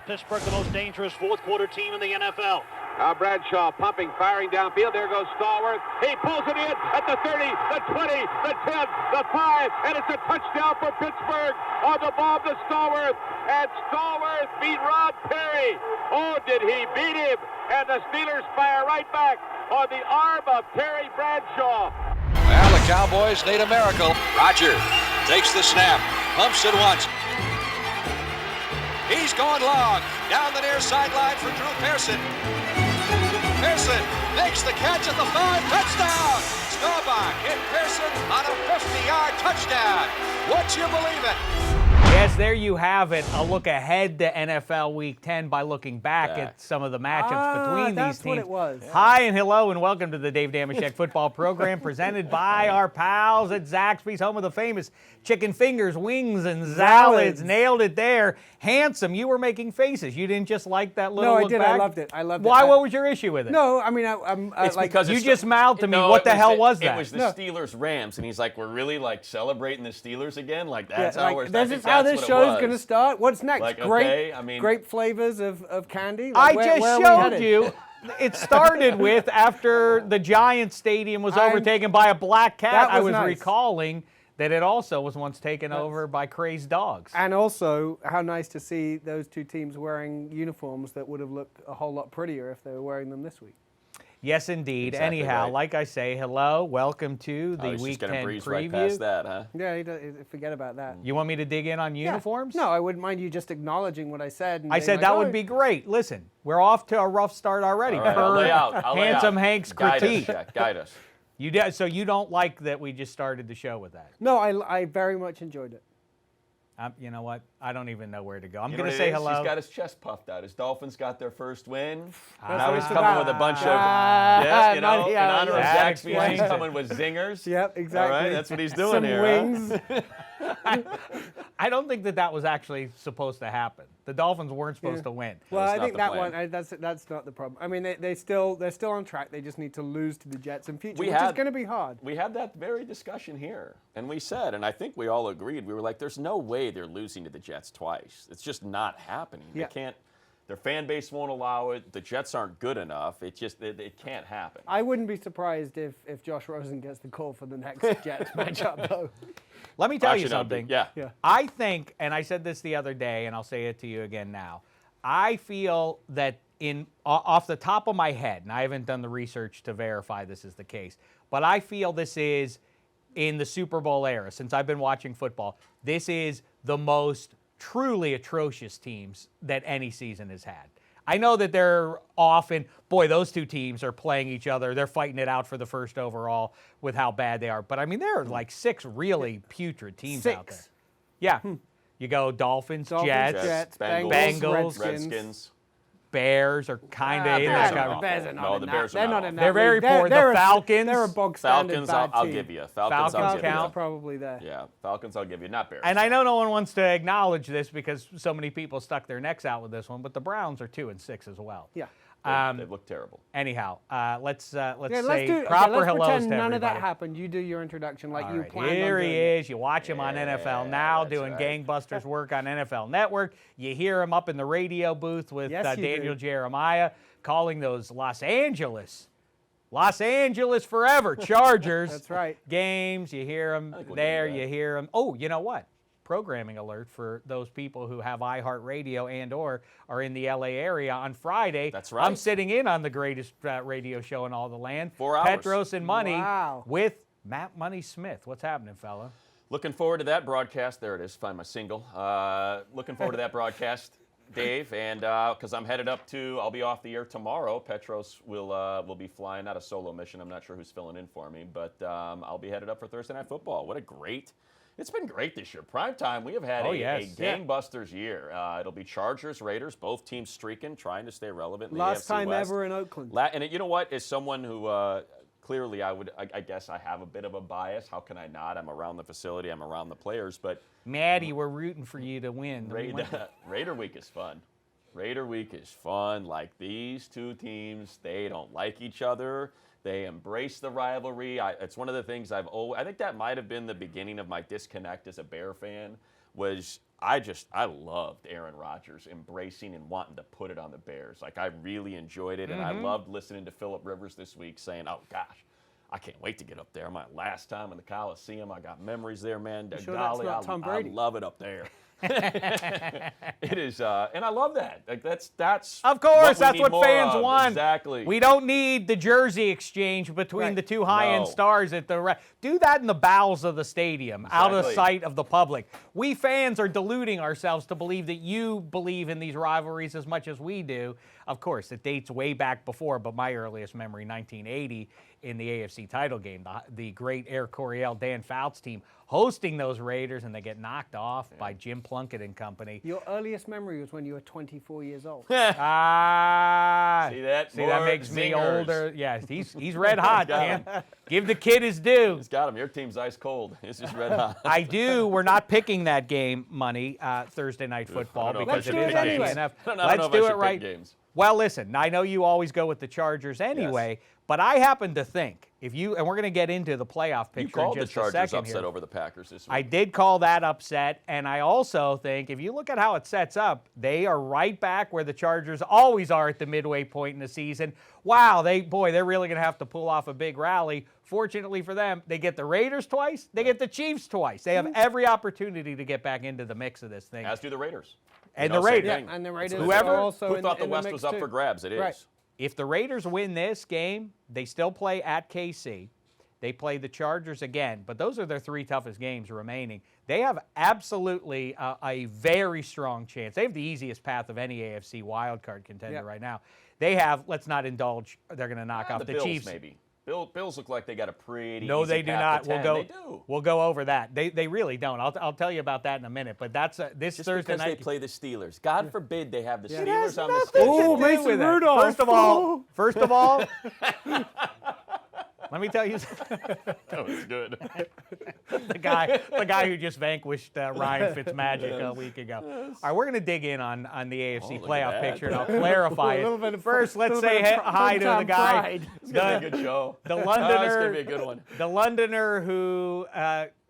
Pittsburgh the most dangerous fourth quarter team in the NFL. Now Bradshaw pumping, firing downfield. There goes Stallworth. He pulls it in at the 30, the 20, the 10, the 5, and it's a touchdown for Pittsburgh on the ball to Stallworth. And Stallworth beat Rod Perry. Oh, did he beat him? And the Steelers fire right back on the arm of Terry Bradshaw. Well, the Cowboys need a miracle. Roger takes the snap, pumps it once. He's going long, down the near sideline for Drew Pearson. Pearson makes the catch at the 5, touchdown! Staubach hit Pearson on a 50-yard touchdown. Would you believe it? Yes, there you have it. A look ahead to NFL Week 10 by looking back at some of the matchups between these teams. That's what it was. Hi and hello and welcome to the Dave Dameshek football program presented by our pals at Zaxby's, home of the famous chicken fingers, wings, and salads. Nailed it there. Handsome, you were making faces. You didn't just like that little look No, I did. back? I loved it. I loved it. Why? What was your issue with it? No, I mean, It's like, because you just mouthed to me. What the hell was that? It was the Steelers-Rams, and he's like, we're really like celebrating the Steelers again? Like, that's how we're this is how this show's going to start. What's next? Like, grape flavors of candy? I Like, just showed you. It started with after the Giants Stadium was overtaken by a black cat. I was recalling that it also was once taken over by crazed dogs. And also, how nice to see those two teams wearing uniforms that would have looked a whole lot prettier if they were wearing them this week. Yes, indeed. Exactly Anyhow, right. Like I say, hello, welcome to the he's Week just 10 breeze preview. right past that, huh? Yeah, forget about that. You want me to dig in on uniforms? No, I wouldn't mind you just acknowledging what I said. And I being said like, that would be great. Listen, we're off to a rough start already. All right, I'll lay out. Handsome Hank's critique. Guide us. So you don't like that we just started the show with that? No, I very much enjoyed it. You know what? I don't even know where to go. I'm You going know to what it say is? hello. He's got his chest puffed out. His Dolphins got their first win. That's Now he's what coming it's with a bunch of, about. in honor of That Zaxby, he's explains coming with zingers. Yep, exactly. All right, that's what he's doing Some here. wings. I don't think that was actually supposed to happen. The Dolphins weren't supposed to win. Well, That's I not think the that plan. one, that's not the problem. I mean, they're still on track. They just need to lose to the Jets in future, We which is had- going to be hard. We had that very discussion here, and we said, and I think we all agreed, we were like, there's no way they're losing to the Jets twice. It's just not happening. Yeah. They can't. Their fan base won't allow it. The Jets aren't good enough. It can't happen. I wouldn't be surprised if Josh Rosen gets the call for the next Jets matchup, though. Let me tell you Actually, no, something. Yeah. I think, and I said this the other day, and I'll say it to you again now, I feel that off the top of my head, and I haven't done the research to verify this is the case, but I feel this is, in the Super Bowl era, since I've been watching football, this is the most truly atrocious teams that any season has had. I know that they're often, those two teams are playing each other. They're fighting it out for the first overall with how bad they are. But, I mean, there are like 6 really putrid teams out there. Yeah. You go Dolphins, Jets, Bengals, Redskins. Bears are kind of in Bears that are kind Bears are not in the that. Bears are They're not not in that. They're very league. poor. The Falcons. They're a bog standard Falcons, bad I'll team. give you. Falcons I'll give Falcons you. are probably there. Yeah, Falcons, I'll give you. Not Bears. And I know no one wants to acknowledge this because so many people stuck their necks out with this one, but the Browns are 2-6 as well. Yeah. They look terrible. Anyhow, let's say let's proper hellos pretend to none of that everybody. happened. You do your introduction like All you right, planned here on he doing. is. You watch him on NFL Now that's doing right. gangbusters work on NFL Network. You hear him up in the radio booth with Yes, you Daniel do. Jeremiah calling those Los Angeles forever Chargers That's right. games. You hear him we'll there. do that. You hear him. Oh, you know what? Programming alert for those people who have iHeartRadio and or are in the LA area on Friday. That's right. I'm sitting in on the greatest radio show in all the land. 4 hours. Petros and Money Wow. with Matt Money Smith. What's happening, fella? Looking forward to that broadcast. There it is. Find my single. Looking forward to that broadcast, Dave. And because I'm headed I'll be off the air tomorrow. Petros will be flying, not a solo mission. I'm not sure who's filling in for me, but I'll be headed up for Thursday Night Football. It's been great this year. Prime time, we have had a gangbusters year. It'll be Chargers, Raiders, both teams streaking, trying to stay relevant in the Last AFC time West. ever in Oakland. And you know what? As someone who clearly I guess I have a bit of a bias. How can I not? I'm around the facility. I'm around the players. But Maddie, we're rooting for you to win. Raider Week is fun. Raider Week is fun. Like, these two teams, they don't like each other. They embrace the rivalry. It's one of the things I think that might have been the beginning of my disconnect as a Bear fan, was I loved Aaron Rodgers embracing and wanting to put it on the Bears. Like, I really enjoyed it, and I loved listening to Phillip Rivers this week saying, "Oh gosh, I can't wait to get up there. My last time in the Coliseum, I got memories there, man. Sure Golly, that's not Tom Brady? I love it up there." It is, and I love that. Like, that's Of course, we that's need what more fans of. want. Exactly. We don't need the jersey exchange between the two high-end No. stars at the do that in the bowels of the stadium, out of Exactly. sight of the public. We fans are deluding ourselves to believe that you believe in these rivalries as much as we do. Of course, it dates way back before, but my earliest memory, 1980, in the AFC title game, the great Air Coryell, Dan Fouts team hosting those Raiders, and they get knocked off by Jim Plunkett and company. Your earliest memory was when you were 24 years old. Ah, See that? that More makes me zingers. older. Yeah, he's red hot, Got man. Give the kid his due. It's got him. Your team's ice cold. It's just red hot. I do. We're not picking that game, Money, Thursday Night Football, I don't know if because I it should is pick on anyway. games. DNF. I don't know Let's if I do should it pick right. games. Well, listen, I know you always go with the Chargers anyway, but I happen to think and we're going to get into the playoff picture You called in the just a Chargers second upset here. over the Packers this week. I did call that upset, and I also think if you look at how it sets up, they are right back where the Chargers always are at the midway point in the season. Wow, they're really going to have to pull off a big rally. Fortunately for them, they get the Raiders twice, they get the Chiefs twice. They have every opportunity to get back into the mix of this thing. As do the Raiders. And You know, the same Raiders. thing. And the Raiders Whoever- are also Who in, thought the in West mix was up too. for grabs? It is. Right. If the Raiders win this game, they still play at KC. They play the Chargers again, but those are their three toughest games remaining. They have absolutely a very strong chance. They have the easiest path of any AFC wildcard contender right now. They have, let's not indulge, they're going to knock off The the Bills, Chiefs. maybe. Bills look like they got a pretty No, easy they do path not. to 10. They do. We'll go over that. They really don't. I'll tell you about that in a minute. But that's this Just Thursday because night. they play the Steelers. God forbid they have the It Steelers has on the nothing schedule. to Oh, do Mason with it. Rudolph. First of all, let me tell you, That was good. the guy who just vanquished Ryan Fitzmagic a week ago. All right, we're going to dig in on the AFC look at playoff that. picture, and I'll clarify A little it. bit of- First, let's little say bit of hi to the hometown guy, pride. It's going to be a good show. the It's going to Londoner, be a good one. the Londoner who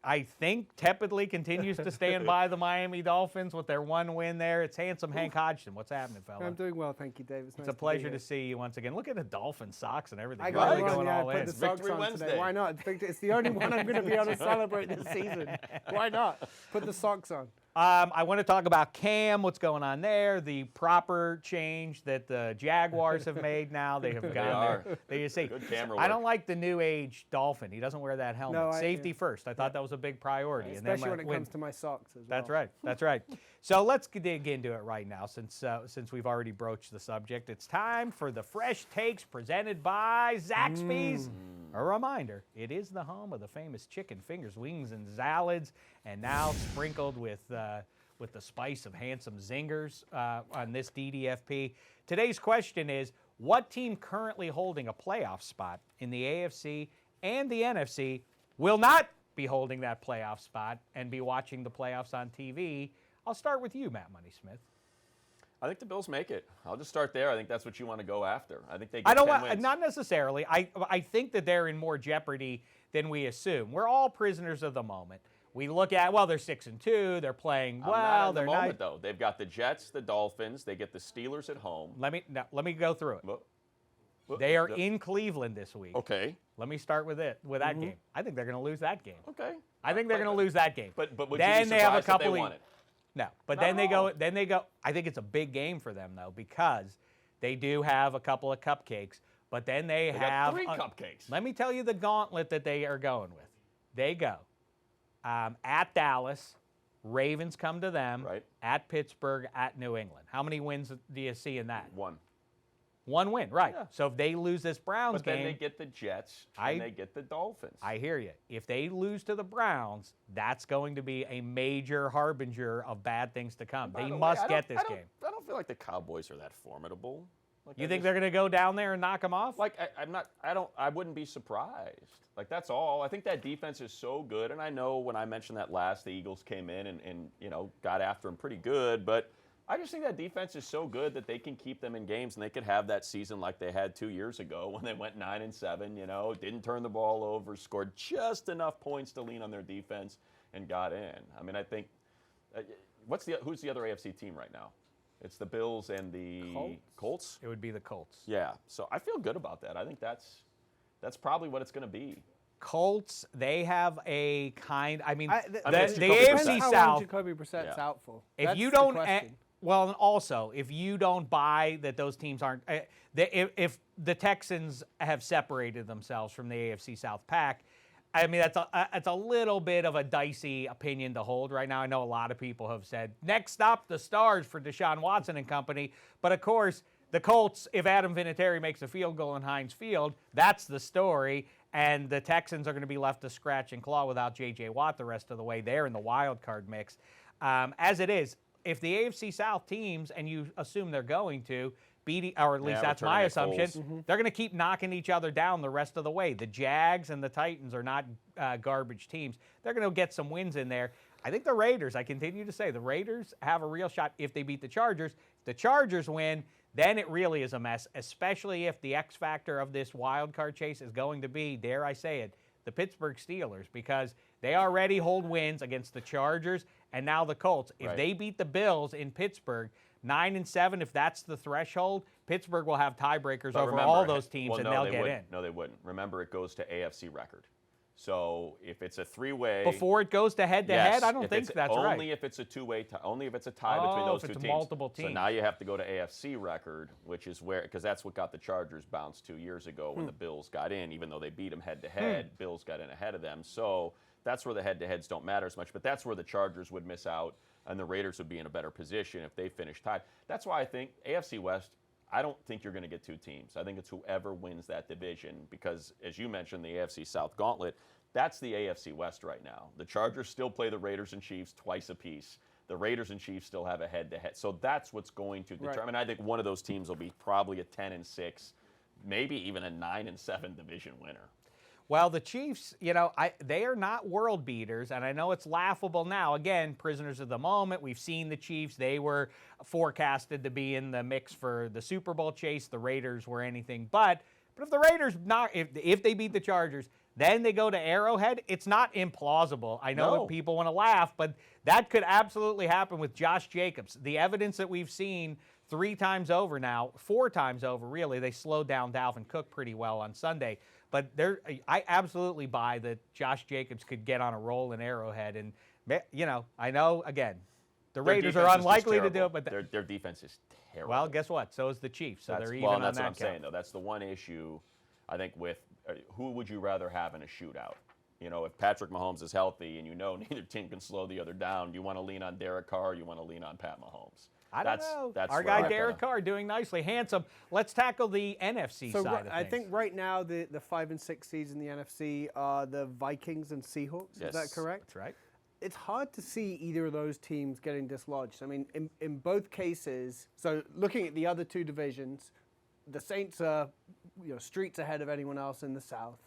I think tepidly continues to stand by the Miami Dolphins with their one win there. It's handsome Hank Hodgson. What's happening, fella? I'm doing well, thank you, Dave. It's a pleasure to see you once again. Look at the Dolphin socks and everything. I You're got really it going all put in. the socks Victory on Wednesday. today. Why not? It's the only one I'm going to be able to celebrate this season. Why not? Put the socks on. I want to talk about Cam, what's going on there, the proper change that the Jaguars have made now. They have gone there. They say, Good camera I don't work. like the new age Dolphin. He doesn't wear that helmet. No, Safety first. I thought that was a big priority. And then Especially when it comes to my socks as well. That's right. That's right. So let's dig into it right now since we've already broached the subject. It's time for the Fresh Takes presented by Zaxby's. A reminder, it is the home of the famous chicken fingers, wings, and salads, and now sprinkled with the spice of handsome zingers on this DDFP. Today's question is, what team currently holding a playoff spot in the AFC and the NFC will not be holding that playoff spot and be watching the playoffs on TV? I'll start with you, Matt Money Smith. I think the Bills make it. I'll just start there. I think that's what you want to go after. I think they get I don't 10 want, wins. not necessarily. I think that they're in more jeopardy than we assume. We're all prisoners of the moment. We look at, well, they're 6-2. They're playing well. Not in the they're moment, though. They've got the Jets, the Dolphins. They get the Steelers at home. Let me go through it. Well, They are in Cleveland this week. Okay. Let me start with that game. I think they're going to lose that game. Okay. I think they're going to lose that game. But would then you be they have a surprised couple if they of won it? No, but Not then they at go. all. Then they go. I think it's a big game for them though because they do have a couple of cupcakes. But then they They have got 3 cupcakes. Let me tell you the gauntlet that they are going with. They go at Dallas. Ravens come to them. Right. At Pittsburgh. At New England. How many wins do you see in that? 1. One win, right? Yeah. So if they lose this Browns But then game, they get the Jets and they get the Dolphins. I hear you. If they lose to the Browns, that's going to be a major harbinger of bad things to come. By They the way, must I get don't- this I don't- game. I don't feel like the Cowboys are that formidable. Like, You I think just- they're going to go down there and knock them off? Like I wouldn't be surprised. Like that's all. I think that defense is so good, and I know when I mentioned that last, the Eagles came in and got after them pretty good, but I just think that defense is so good that they can keep them in games, and they could have that season like they had 2 years ago when they went 9-7. Didn't turn the ball over, scored just enough points to lean on their defense, and got in. I mean, I think Who's the other AFC team right now? It's the Bills and the Colts. It would be the Colts. Yeah, so I feel good about that. I think that's probably what it's going to be. Colts, they have a kind. I mean, the Jacoby AFC Brissett. How long South. Jacoby Brissett's out for? If That's you the don't, question. well, and also if you don't buy that those teams aren't, if the Texans have separated themselves from the AFC South pack, I mean that's a little bit of a dicey opinion to hold right now. I know a lot of people have said next stop the stars for Deshaun Watson and company, but of course the Colts, if Adam Vinatieri makes a field goal in Heinz Field, that's the story. And the Texans are going to be left to scratch and claw without J.J. Watt the rest of the way. They're in the wild card mix. As it is, if the AFC South teams, and you assume they're going to, or at least that's my assumption, they're going to keep knocking each other down the rest of the way. The Jags and the Titans are not garbage teams. They're going to get some wins in there. I think the Raiders, I continue to say, the Raiders have a real shot if they beat the Chargers. If the Chargers win, then it really is a mess, especially if the X factor of this wild card chase is going to be, dare I say it, the Pittsburgh Steelers, because they already hold wins against the Chargers and now the Colts. If they beat the Bills in Pittsburgh, 9-7, if that's the threshold, Pittsburgh will have tiebreakers over all those teams, and they'll get in. No, they wouldn't. Remember, it goes to AFC record. So if it's a three-way, before it goes to head-to-head, yes, I don't think that's right. Only if it's a two-way, only if it's a tie between those two teams. Multiple teams. So now you have to go to AFC record, which is where, because that's what got the Chargers bounced 2 years ago when the Bills got in. Even though they beat them head-to-head, Bills got in ahead of them. So that's where the head-to-heads don't matter as much. But that's where the Chargers would miss out, and the Raiders would be in a better position if they finish tied. That's why I think AFC West, I don't think you're going to get two teams. I think it's whoever wins that division because, as you mentioned, the AFC South gauntlet, that's the AFC West right now. The Chargers still play the Raiders and Chiefs twice apiece. The Raiders and Chiefs still have a head-to-head. So that's what's going to determine. I think one of those teams will be probably a 10-6, maybe even a 9-7 division winner. Well, the Chiefs, they are not world beaters, and I know it's laughable now. Again, prisoners of the moment. We've seen the Chiefs. They were forecasted to be in the mix for the Super Bowl chase. The Raiders were anything but. But if the Raiders if they beat the Chargers, then they go to Arrowhead. It's not implausible. I know people want to laugh, but that could absolutely happen with Josh Jacobs. The evidence that we've seen 3 times over now, 4 times over, really. They slowed down Dalvin Cook pretty well on Sunday. But I absolutely buy that Josh Jacobs could get on a roll in Arrowhead. And, I know, again, the Raiders are unlikely to do it, but their defense is terrible. Well, guess what? So is the Chiefs. So they're even on that that's what I'm count. saying, though. That's the one issue, I think, with who would you rather have in a shootout? If Patrick Mahomes is healthy and neither team can slow the other down, do you want to lean on Derek Carr or do you want to lean on Pat Mahomes? I don't know. That's our guy Derek Carr doing nicely. Handsome. Let's tackle the NFC side of things. I think right now the 5 and 6 seeds in the NFC are the Vikings and Seahawks. Yes. Is that correct? That's right. It's hard to see either of those teams getting dislodged. I mean, in both cases, so looking at the other 2 divisions, the Saints are streets ahead of anyone else in the South.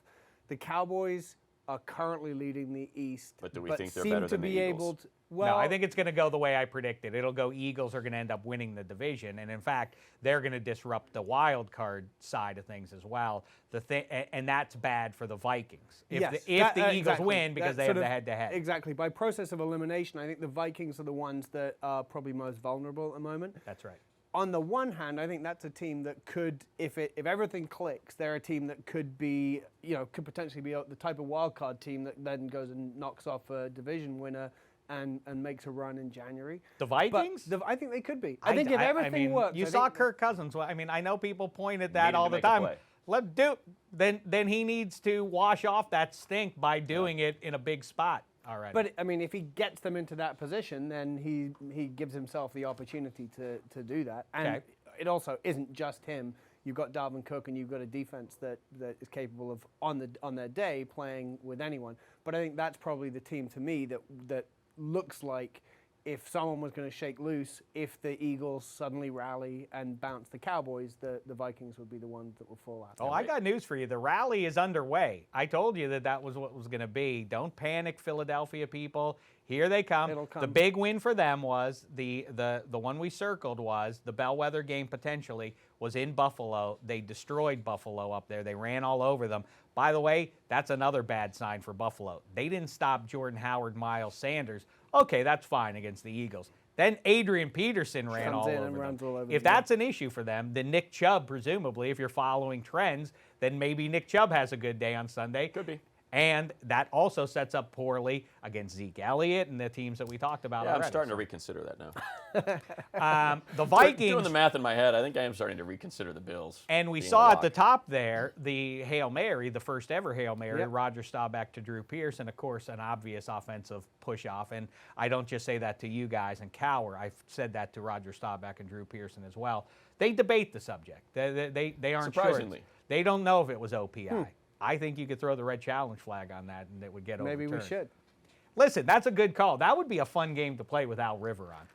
The Cowboys are currently leading the East, but do we think they're better than the Eagles? No, I think it's going to go the way I predicted. It'll go Eagles are going to end up winning the division, and in fact, they're going to disrupt the wild card side of things as well. And that's bad for the Vikings if the Eagles win because they have the head-to-head. Exactly. By process of elimination, I think the Vikings are the ones that are probably most vulnerable at the moment. That's right. On the one hand, I think that's a team that could, if everything clicks, they're a team that could be, could potentially be the type of wild card team that then goes and knocks off a division winner and makes a run in January. The Vikings? I think they could be. I think if everything works. You saw Kirk Cousins. I mean, I know people point at that all the time. Then he needs to wash off that stink by doing it in a big spot. Alright. But I mean, if he gets them into that position, then he gives himself the opportunity to do that. And it also isn't just him. You've got Dalvin Cook, and you've got a defense that is capable of on their day playing with anyone. But I think that's probably the team to me that looks like if someone was going to shake loose, if the Eagles suddenly rally and bounce the Cowboys, the Vikings would be the ones that will fall out. Oh, I got news for you. The rally is underway. I told you that was what was going to be. Don't panic, Philadelphia people. Here they come. It'll come. The big win for them was the one we circled was the bellwether game potentially was in Buffalo. They destroyed Buffalo up there. They ran all over them. By the way, that's another bad sign for Buffalo. They didn't stop Jordan Howard, Miles Sanders. Okay, that's fine against the Eagles. Then Adrian Peterson ran all over them. If that's an issue for them, then Nick Chubb, presumably, if you're following trends, then maybe Nick Chubb has a good day on Sunday. Could be. And that also sets up poorly against Zeke Elliott and the teams that we talked about already. I'm starting to reconsider that now. The Vikings. Doing the math in my head, I think I am starting to reconsider the Bills. And we saw at the top there the Hail Mary, the first ever Hail Mary, Roger Staubach to Drew Pearce, and of course an obvious offensive push-off. And I don't just say that to you guys and cower. I've said that to Roger Staubach and Drew Pearson as well. They debate the subject. They aren't surprisingly. sure. They don't know if it was OPI. I think you could throw the red challenge flag on that and it would get overturned. Maybe we should. Listen, that's a good call. That would be a fun game to play with Al River on.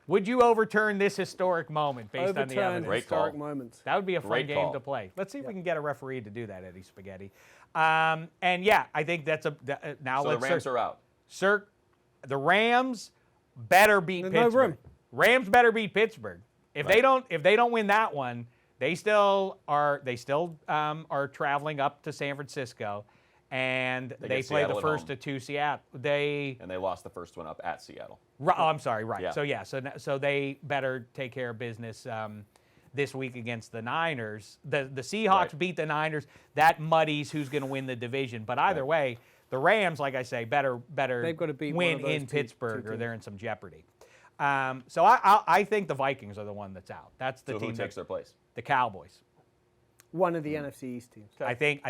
Would you overturn this historic moment based on the evidence? Great historic call. moments. That would be a fun game to play. Let's see if we can get a referee to do that, Eddie Spaghetti. And yeah, I think that's now. So let's the Rams are out. The Rams better beat Pittsburgh. No room. Rams better beat Pittsburgh. If they don't win that one, they still are traveling up to San Francisco, and they play the first of two Seattle. And they lost the first one up at Seattle. I'm sorry, right. Yeah. So they better take care of business this week against the Niners. The Seahawks beat the Niners. That muddies who's going to win the division. But either way, the Rams, like I say, better They've got to beat win one of those in two Pittsburgh, or teams. they're in some jeopardy. So I think the Vikings are the one that's out. That's the So team who takes their place? The Cowboys. One of the NFC East teams. I think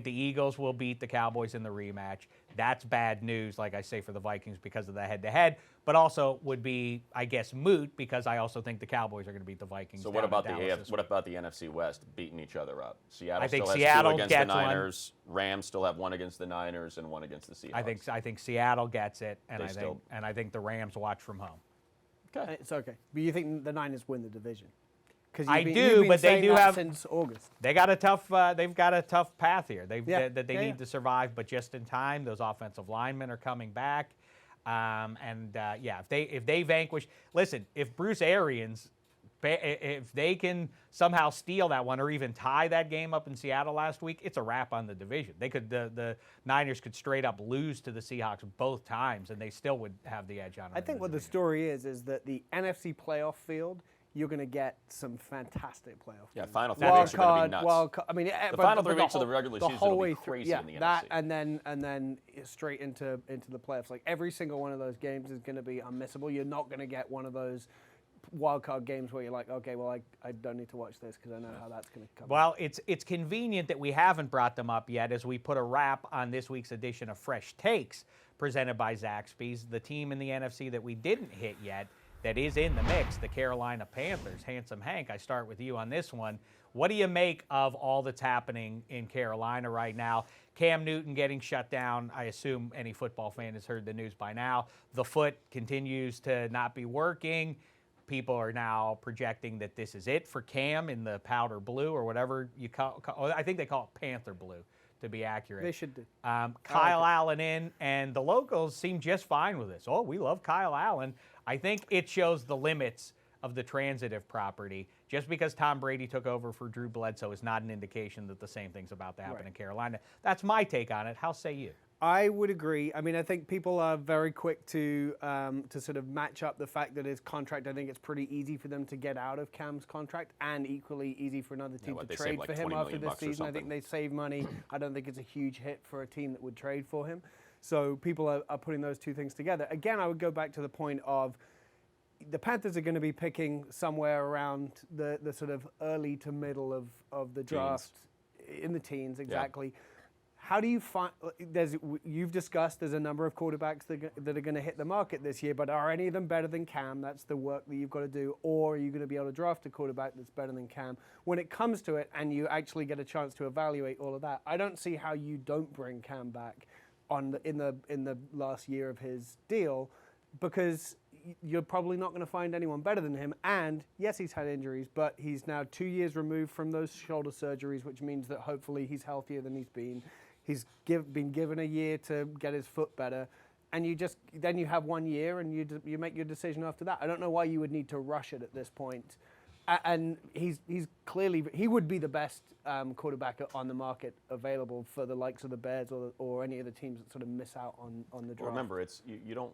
the Eagles will beat the Cowboys in the rematch. That's bad news, like I say, for the Vikings because of the head-to-head, but also would be, I guess, moot because I also think the Cowboys are going to beat the Vikings. So what about the Dallas what about the NFC West beating each other up? Seattle I think still has Seattle two against gets the Niners. Rams still have one against the Niners and one against the Seahawks. I think Seattle gets it, and They I think the Rams watch from home. Okay. It's okay. But you think the Niners win the division? Because I do, but they do have since August. They got a tough. They've got a tough path here. They Yeah. need to survive, but just in time. Those offensive linemen are coming back, if they vanquish. Listen, if Bruce Arians, if they can somehow steal that one or even tie that game up in Seattle last week, it's a wrap on the division. They could the Niners could straight up lose to the Seahawks both times, and they still would have the edge on them. I think what the story is that the NFC playoff field, you're going to get some fantastic playoff. Yeah, games. final 3 weeks are going to be nuts. Wild card. I mean, the final 3 weeks of the regular season whole will way be through, crazy in the that NFC. and then straight into the playoffs. Like every single one of those games is going to be unmissable. You're not going to get one of those wild card games where you're like, okay, well, I don't need to watch this because I know how that's going to come. Well, it's convenient that we haven't brought them up yet as we put a wrap on this week's edition of Fresh Takes presented by Zaxby's. The team in the NFC that we didn't hit yet that is in the mix, the Carolina Panthers. Handsome Hank, I start with you on this one. What do you make of all that's happening in Carolina right now? Cam Newton getting shut down. I assume any football fan has heard the news by now. The foot continues to not be working. People are now projecting that this is it for Cam in the powder blue or whatever you call I think they call it Panther blue, to be accurate. They should do. Kyle Allen in, and the locals seem just fine with this. Oh, we love Kyle Allen. I think it shows the limits of the transitive property. Just because Tom Brady took over for Drew Bledsoe is not an indication that the same thing's about to happen in Carolina. That's my take on it. How say you? I would agree. I mean, I think people are very quick to sort of match up the fact that his contract. I think it's pretty easy for them to get out of Cam's contract, and equally easy for another team to trade for him after this season. I think they save money. I don't think it's a huge hit for a team that would trade for him. So people are putting those two things together. Again, I would go back to the point of the Panthers are going to be picking somewhere around the sort of early to middle of the draft, in the teens, exactly. Yeah. How do you find, you've discussed there's a number of quarterbacks that are going to hit the market this year, but are any of them better than Cam? That's the work that you've got to do. Or are you going to be able to draft a quarterback that's better than Cam? When it comes to it and you actually get a chance to evaluate all of that, I don't see how you don't bring Cam back in the last year of his deal, because you're probably not going to find anyone better than him. And yes, he's had injuries, but he's now 2 years removed from those shoulder surgeries, which means that hopefully he's healthier than he's been. He's been given a year to get his foot better, and then you have 1 year and you make your decision after that. I don't know why you would need to rush it at this point. And he's clearly, he would be the best quarterback on the market available for the likes of the Bears or any of the teams that sort of miss out on the draft. Well, remember, you don't,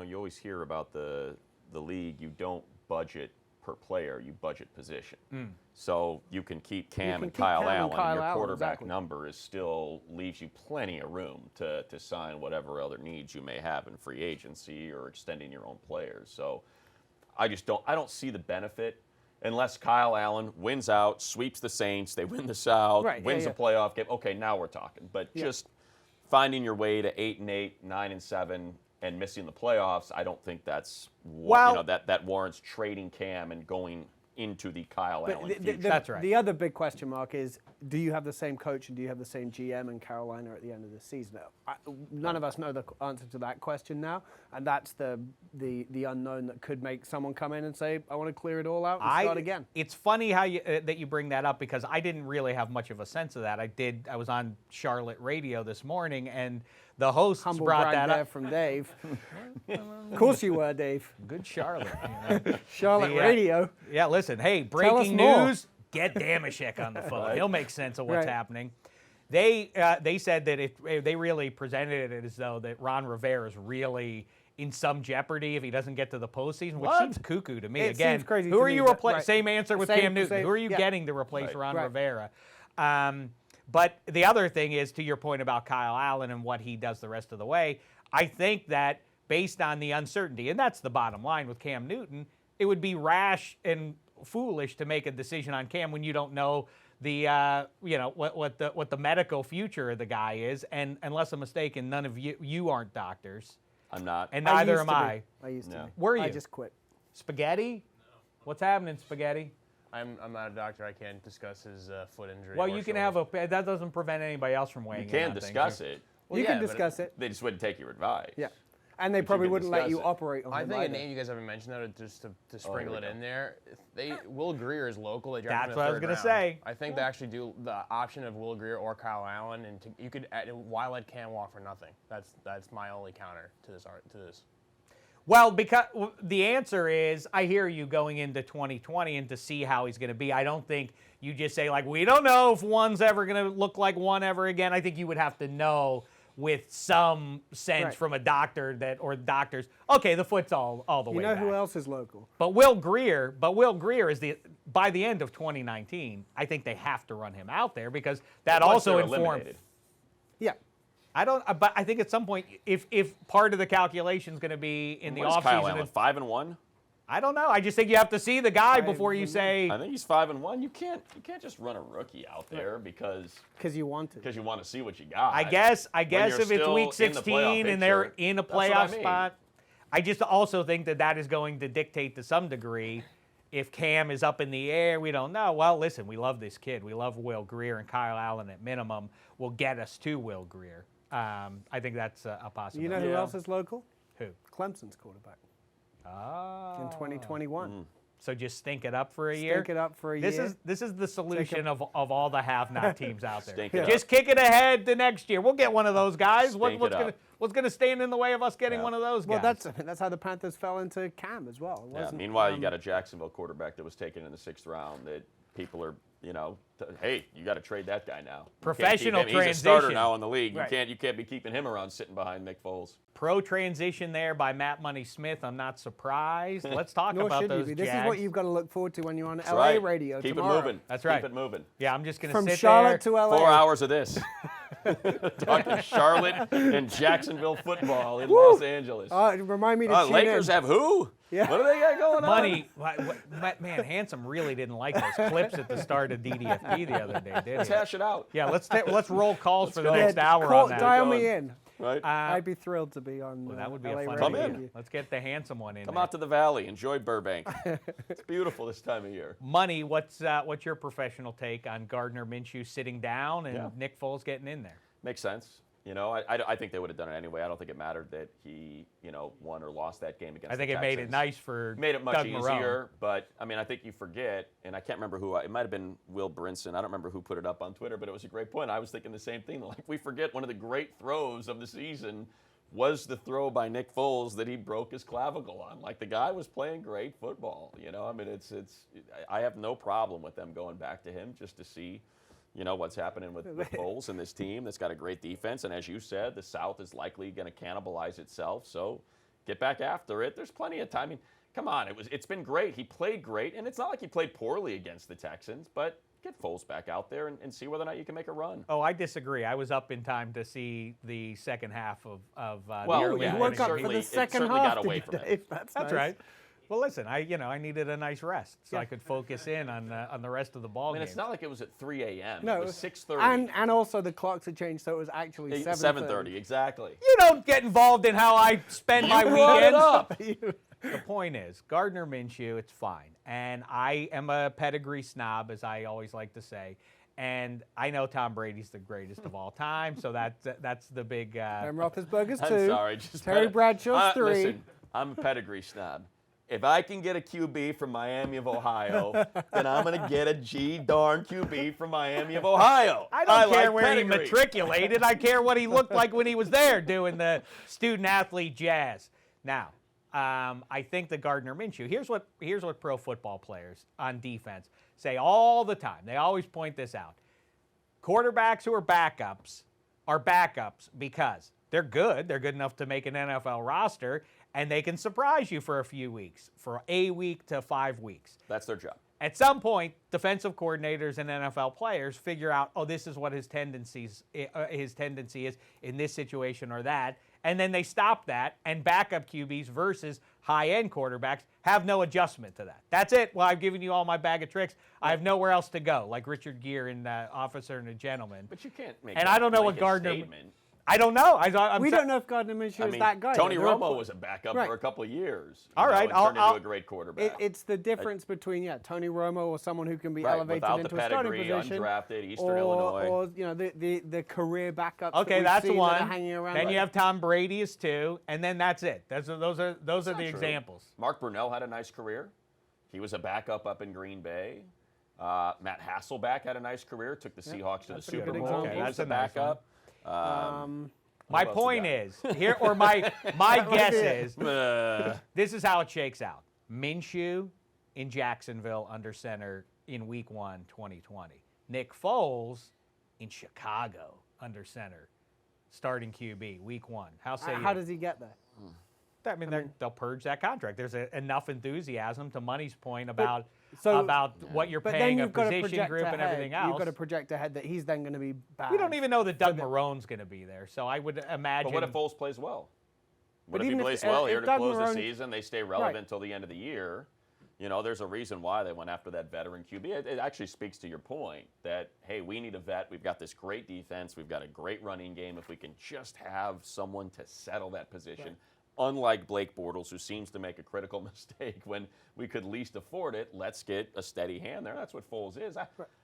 you always hear about the league. You don't budget per player, you budget position. So you can keep Cam and Kyle Allen, and your quarterback number still leaves you plenty of room to sign whatever other needs you may have in free agency or extending your own players. So I don't see the benefit unless Kyle Allen wins out, sweeps the Saints, they win the South, wins a playoff game. Okay, now we're talking. But just finding your way to 8-8, 9-7, and missing the playoffs, I don't think that's that warrants trading Cam and going into the Kyle Allen future. That's right. The other big question mark is, do you have the same coach and do you have the same GM in Carolina at the end of the season? None of us know the answer to that question now, and that's the unknown that could make someone come in and say, I want to clear it all out and start again. It's funny how that you bring that up, because I didn't really have much of a sense of that. I was on Charlotte radio this morning, and the hosts brought that up. From Dave. Of course you were, Dave. Good Charlotte. Charlotte radio. Yeah, listen, hey, breaking news, get Dameshek on the phone. He'll make sense of what's happening. They said that if they really presented it as though that Ron Rivera is really in some jeopardy if he doesn't get to the postseason, which seems cuckoo to me. It seems crazy who to are me, you but- replacing? Same answer with Cam Newton. Who are you yeah. getting to replace Ron Rivera? But the other thing is, to your point about Kyle Allen and what he does the rest of the way, I think that based on the uncertainty, and that's the bottom line with Cam Newton, it would be rash and foolish to make a decision on Cam when you don't know the what the medical future of the guy is. And unless I'm mistaken, none of you aren't doctors. I'm not. And neither am I. I used to be. Were you? I just quit. Spaghetti? What's happening, Spaghetti? I'm not a doctor. I can't discuss his foot injury. Well, you can have that doesn't prevent anybody else from weighing You in can on discuss things. it. Well, You yeah, can but discuss it. They just wouldn't take your advice. Yeah. And they But you probably can wouldn't let discuss you it. operate on I him think a either. name you guys haven't mentioned, though, just to sprinkle we it go. in there. Will Greer is local. They drafted That's him what I in was the gonna third round. say. I think they actually do the option of Will Greer or Kyle Allen, and you could why let Cam walk for nothing? That's my only counter to this. Well, because the answer is, I hear you going into 2020 and to see how he's going to be. I don't think you just say, like, we don't know if one's ever going to look like one ever again. I think you would have to know with some sense from a doctor or doctors, okay, the foot's all the way You know back. who else is local? But Will Greer is by the end of 2019, I think they have to run him out there, because that Once also they're informs. eliminated. Yeah. But I think at some point, if part of the calculation is going to be in the What is Kyle offseason, Allen, 5-1? I don't know. I just think you have to see the guy before you say. I think he's 5-1. You can't just run a rookie out there because You want to. you want to see what you got. I guess When you're if it's still week in the 16 playoff and they're picture, in a that's what I playoff mean. spot, I just also think that is going to dictate to some degree. If Cam is up in the air, we don't know. Well, listen, we love this kid. We love Will Greer, and Kyle Allen at minimum will get us to Will Greer. I think that's a possibility. You know who else is local? Who? Clemson's quarterback Oh. in 2021. So just stink it up for a year. Stink it up for a year. This is the solution of all the have-not teams out there. Stink it Just kick it ahead to next year. We'll get one of those guys. Stink it up. What's gonna stand in the way of us getting Yeah. one of those Well, guys? that's how the Panthers fell into Cam as well. It Yeah, wasn't, meanwhile, you got a Jacksonville quarterback that was taken in the 6th round that people are, hey, you got to trade that guy now. You can't keep Professional him. He's a starter transition. now in the league. Right. You can't be keeping him around sitting behind Nick Foles. Pro transition there by Matt Money Smith. I'm not surprised. Let's talk Nor about should you those be. This is Jags. what you've got to look forward to when you're on That's LA right. radio Keep tomorrow. it moving. That's right. Keep it moving. Yeah, I'm just gonna From sit Charlotte there. to LA. 4 hours of this. Talking Charlotte and Jacksonville football in Los Angeles. Remind me to tune Lakers in. have who? Yeah. What do they got going on? Money, man, Handsome really didn't like those clips at the start of DDFP the other day, did Let's he? hash it out. Yeah, let's roll calls for the go. next hour Call- on that. Dial Going. me in. Right? I'd be thrilled to be on. Well, that would be LA a fun radio Come with in. you. Let's get the Handsome one in. Come there. out to the valley. Enjoy Burbank. It's beautiful this time of year. Money, what's your professional take on Gardner Minshew sitting down and Nick Foles getting in there? Makes sense. I think they would have done it anyway. I don't think it mattered that he, won or lost that game against I think the it made it Texans. nice for Made it much Doug Marrone. easier, but I think you forget, and I can't remember who. It might have been Will Brinson. I don't remember who put it up on Twitter, but it was a great point. I was thinking the same thing. Like, we forget one of the great throws of the season was the throw by Nick Foles that he broke his clavicle on. Like, the guy was playing great football. I have no problem with them going back to him just to see, what's happening with Foles and this team that's got a great defense. And as you said, the South is likely going to cannibalize itself. So get back after it. There's plenty of time. I mean, come on, it's been great. He played great, and it's not like he played poorly against the Texans, but get Foles back out there and see whether or not you can make a run. Oh, I disagree. I was up in time to see the second half of the Well, early. yeah, You woke up for certainly- the it second certainly half, got away did you, from Dave? it. That's That's nice. right. Well, listen, I needed a nice rest so I could focus in on the rest of the ball I mean, game. it's not like it was at 3 a.m. No, it was 6:30. And also the clocks had changed, so it was actually 7:30. Exactly. You don't get involved in how I spend my brought it weekends. up. The point is, Gardner Minshew, it's fine. And I am a pedigree snob, as I always like to say. And I know Tom Brady's the greatest of all time, so that's the big. Ben Roethlisberger's I'm 2. sorry. Just Terry Bradshaw's 3. Listen, I'm a pedigree snob. If I can get a QB from Miami of Ohio, then I'm going to get a darn QB from Miami of Ohio. I don't care like where pedigree. he matriculated. I care what he looked like when he was there doing the student-athlete jazz. Now, I think the Gardner Minshew, here's what pro football players on defense say all the time. They always point this out. Quarterbacks who are backups because they're good. They're good enough to make an NFL roster, and they can surprise you for a few weeks, for a week to 5 weeks. That's their job. At some point, defensive coordinators and NFL players figure out, oh, this is what his tendency is in this situation or that, and then they stop that, and backup QBs versus high-end quarterbacks have no adjustment to that. That's it. Well, I've given you all my bag of tricks. I have nowhere else to go, like Richard Gere in Officer and a Gentleman. But you can't make And that I don't know what blanket Gardner. statement. I don't know. We don't know if Gardner Minshew is that guy. Tony yet. Romo was a backup Right. for a couple of years. All right, and turned I'll- into a great quarterback. It's the difference between Tony Romo or someone who can be right, elevated without into the a starting pedigree, position, undrafted, Eastern or, Illinois. or the career backups. Okay, that that's we've seen that are one. hanging around. Then you have Tom Brady as 2, and then that's it. Those are the Not true. examples. Mark Brunell had a nice career. He was a backup up in Green Bay. Matt Hasselbeck had a nice career. Took the Seahawks to the that's a pretty Super good Bowl. example. He Okay, was that's a a nice one. backup. My else you point got? is here, or my guess be it. is this is how it shakes out. Minshew in Jacksonville under center in Week 1, 2020. Nick Foles in Chicago under center, starting QB Week 1. How does he get there? I mean, they'll purge that contract. There's enough enthusiasm, to Money's point, about so- what you're But then paying a you've got to position project group ahead. and everything else. You've got to project ahead that he's then going to be bad. We don't even know that Doug Marrone's going to be there, so I would imagine. But what if Foles plays well? What But if he even if- plays well if here to Doug close the Marrone- season? They stay relevant Right. until the end of the year. You know, there's a reason why they went after that veteran QB. It actually speaks to your point that, hey, we need a vet. We've got this great defense. We've got a great running game. If we can just have someone to settle that position, unlike Blake Bortles, who seems to make a critical mistake when we could least afford it, let's get a steady hand there. That's what Foles is.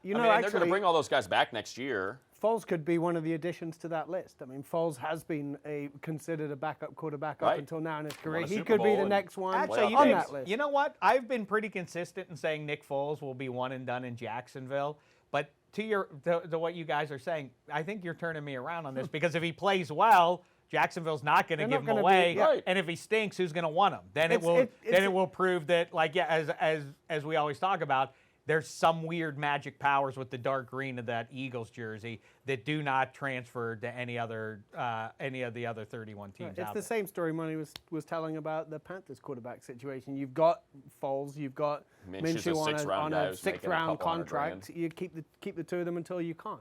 You know, they're going to actually- bring all those guys back next year. Foles could be one of the additions to that list. I mean, Foles has been considered a backup quarterback up Right. until now in his career. Won a He Super could be Bowl the and next one Actually, on that list. you know what? I've been pretty consistent in saying Nick Foles will be one and done in Jacksonville. But to what you guys are saying, I think you're turning me around on this because if he plays well, Jacksonville's not going to They're give not him gonna be- away. Right. And if he stinks, who's going to want him? Then It's- it will prove that, like, yeah, as we always talk about, there's some weird magic powers with the dark green of that Eagles jersey that do not transfer to any of the other 31 teams It's out the there. same story Money was telling about the Panthers quarterback situation. You've got Foles, you've got Minshew's a Minshew sixth-round on guy a who's making a sixth-round couple $100 contract. You keep the two of them until you can't.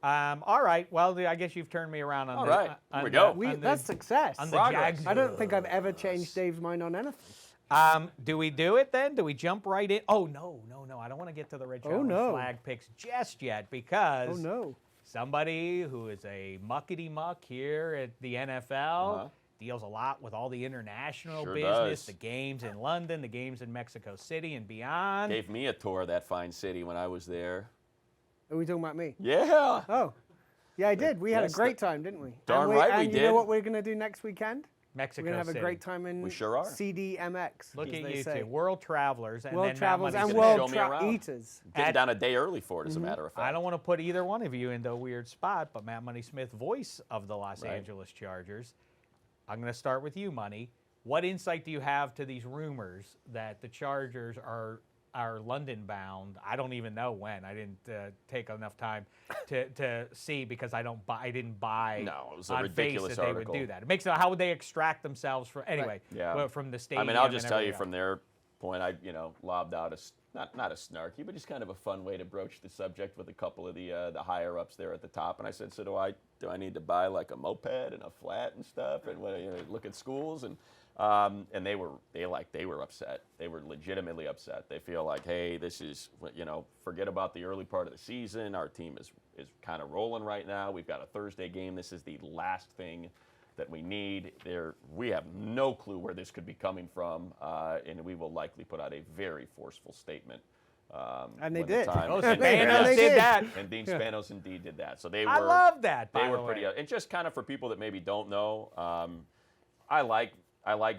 All right. Well, I guess you've turned me around on All the. right. on Here we the- go. on the- That's success. on the Progress. Jags. I don't think I've ever changed Dave's mind on anything. Do we do it then? Do we jump right in? Oh, no. I don't want to get to the Red Challenge no. flag picks just yet because Oh no. somebody who is a muckety-muck here at the NFL deals a lot with all the international Sure business, does. the games in London, the games in Mexico City and beyond. Gave me a tour of that fine city when I was there. Are we talking about me? Yeah. Oh. Yeah, I did. We had a That's great time, didn't we? Darn and right we and you did. know what we're going to do next weekend? Mexico We're going to have City. a great time in We sure are. CDMX. Look as at they you say. two, world travelers. And World then Matt travelers Money's and gonna world show me around. eaters. Getting At- down a day early for it, as a matter of fact. I don't want to put either one of you into a weird spot, but Matt Money Smith, voice of the Los Right. Angeles Chargers. I'm going to start with you, Money. What insight do you have to these rumors that the Chargers are are London bound. I don't even know when. I didn't take enough time to see because I didn't buy. No, it was a on ridiculous face that article. They would do that. It makes it. How would they extract themselves from anyway? Yeah. Well, from the stadium. I mean, I'll just and tell you everything from else. their point, I lobbed out not a snarky, but just kind of a fun way to broach the subject with a couple of the higher ups there at the top. And I said, so do I need to buy like a moped and a flat and stuff, and look at schools and they were upset. They were legitimately upset. They feel like, hey, this is forget about the early part of the season. Our team is kind of rolling right now. We've got a Thursday game. This is the last thing that we need. We have no clue where this could be coming from, and we will likely put out a very forceful statement. And they when the did. time- Oh, and- Spanos yes. did that. And Dean Spanos indeed did that. So they were. I love that. They by were the pretty. way. And just kind of for people that maybe don't know, I like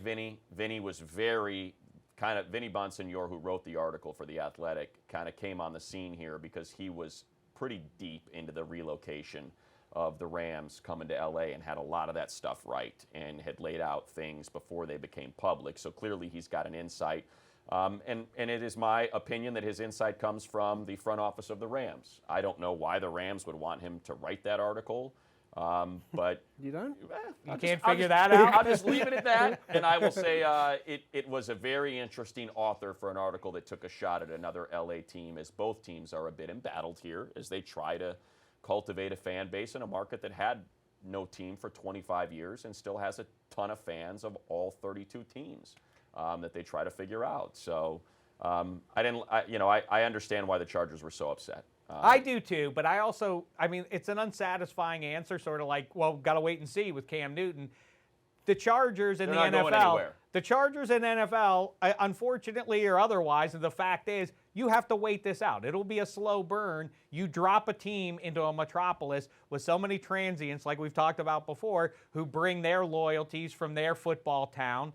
Vinny. Vinny was Vinny Bonsignor, who wrote the article for The Athletic, kind of came on the scene here because he was pretty deep into the relocation of the Rams coming to LA and had a lot of that stuff right and had laid out things before they became public. So clearly he's got an insight. And it is my opinion that his insight comes from the front office of the Rams. I don't know why the Rams would want him to write that article, but You don't? You can't figure that out. I'll just leave it at that, and I will say it was a very interesting author for an article that took a shot at another LA team, as both teams are a bit embattled here as they try to cultivate a fan base in a market that had no team for 25 years and still has a ton of fans of all 32 teams that they try to figure out. So I understand why the Chargers were so upset. I do too, but I mean, it's an unsatisfying answer, sort of like, well, got to wait and see with Cam Newton. The Chargers and the They're not going NFL, anywhere. the Chargers and NFL, unfortunately or otherwise, the fact is you have to wait this out. It'll be a slow burn. You drop a team into a metropolis with so many transients, like we've talked about before, who bring their loyalties from their football town.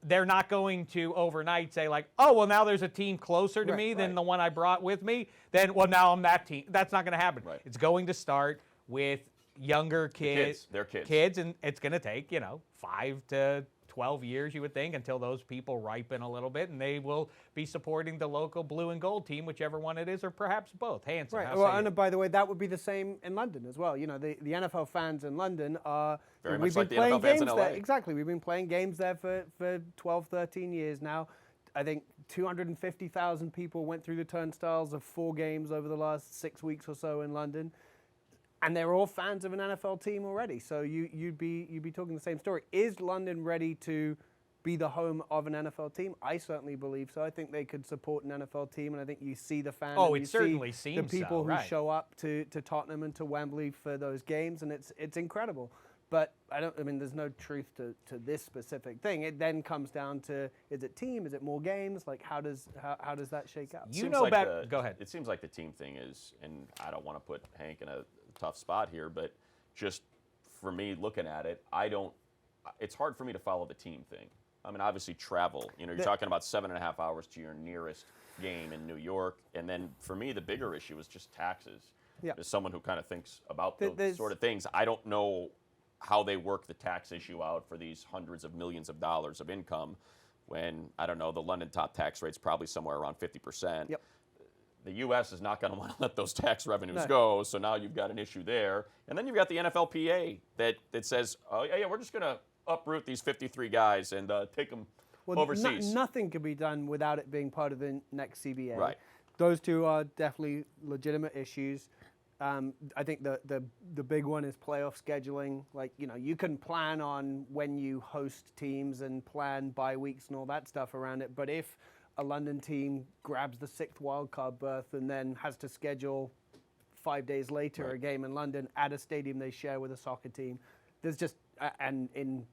They're not going to overnight say like, oh, well, now there's a team closer to me than the one I brought with me. Then, well, now I'm that team. That's not going to happen. Right. It's going to start with younger kids. They're kids. And it's going to take, 5 to 12 years, you would think, until those people ripen a little bit, and they will be supporting the local blue and gold team, whichever one it is, or perhaps both. Hanson, Right. how Well, say you? and by the way, that would be the same in London as well. The NFL fans in London are Very we've much been like the playing NFL fans in games LA. there. Exactly. We've been playing games there for 12, 13 years now. I think 250,000 people went through the turnstiles of 4 games over the last 6 weeks or so in London. And they're all fans of an NFL team already. So you'd be talking the same story. Is London ready to be the home of an NFL team? I certainly believe so. I think they could support an NFL team, and I think you see the fans. Oh, and it you certainly see seems the people so, who right. show up to Tottenham and to Wembley for those games, and it's incredible. But there's no truth to this specific thing. It then comes down to, is it team? Is it more games? Like how does that shake out? You Seems know like better. Go ahead. It seems like the team thing is, and I don't want to put Hank in a tough spot here, but just for me looking at it, it's hard for me to follow the team thing. I mean, obviously travel, you're talking about 7.5 hours to your nearest game in New York. And then for me, the bigger issue is just taxes. Yeah. As someone who kind of thinks about those There's- sort of things, I don't know how they work the tax issue out for these hundreds of millions of dollars of income when, I don't know, the London top tax rate's probably somewhere around 50%. Yep. The U.S. is not going to want to let those tax revenues No. go, so now you've got an issue there. And then you've got the NFLPA that says, oh, yeah, we're just going to uproot these 53 guys and take them overseas. Nothing can be done without it being part of the next CBA. Right. Those two are definitely legitimate issues. I think the big one is playoff scheduling. Like, you can plan on when you host teams and plan bye weeks and all that stuff around it. But if a London team grabs the 6th wildcard berth and then has to schedule 5 days later a game in London at a stadium they share with a soccer team, there's just and in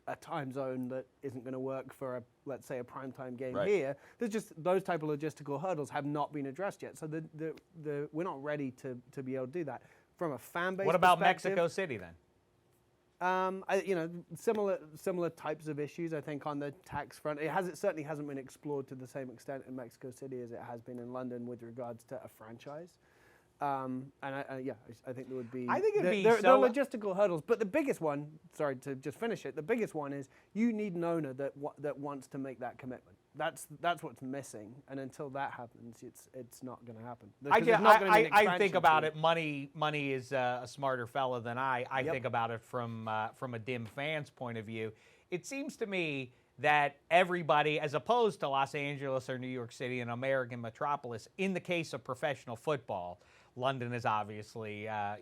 a time zone that isn't going to work for let's say a primetime game here. There's just those type of logistical hurdles have not been addressed yet. So we're not ready to be able to do that from a fan base. What about perspective, Mexico City then? Similar types of issues. I think on the tax front, it certainly hasn't been explored to the same extent in Mexico City as it has been in London with regards to a franchise. I think there would be. I think it'd be there so. are logistical hurdles, but the biggest one. Sorry to just finish it. The biggest one is you need an owner that wants to make that commitment. that's what's missing, and until that happens, it's not going to happen. I think about it. Money is a smarter fella than I. I think about it from a dim fan's point of view. It seems to me that everybody, as opposed to Los Angeles or New York City, an American metropolis, in the case of professional football, London is obviously, a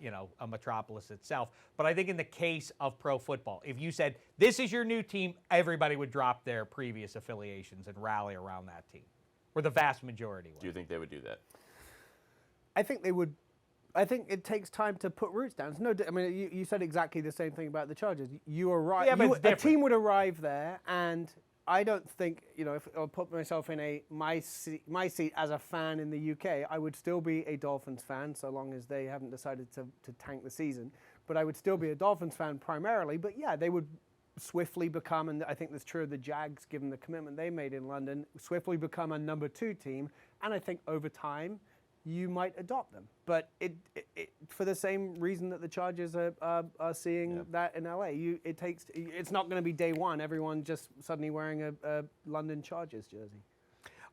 metropolis itself. But I think in the case of pro football, if you said, this is your new team, everybody would drop their previous affiliations and rally around that team, or the vast majority would. Do you think they would do that? I think they would. I think it takes time to put roots down. You said exactly the same thing about the Chargers. You arrive. Yeah, but a team would arrive there, and I don't think, if I'll put myself in my seat as a fan in the UK, I would still be a Dolphins fan, so long as they haven't decided to tank the season. But I would still be a Dolphins fan primarily. But yeah, they would swiftly become, and I think that's true of the Jags, given the commitment they made in London, swiftly become a number 2 team. And I think over time, you might adopt them. But it for the same reason that the Chargers are seeing that in LA. It's not going to be day one, everyone just suddenly wearing a London Chargers jersey.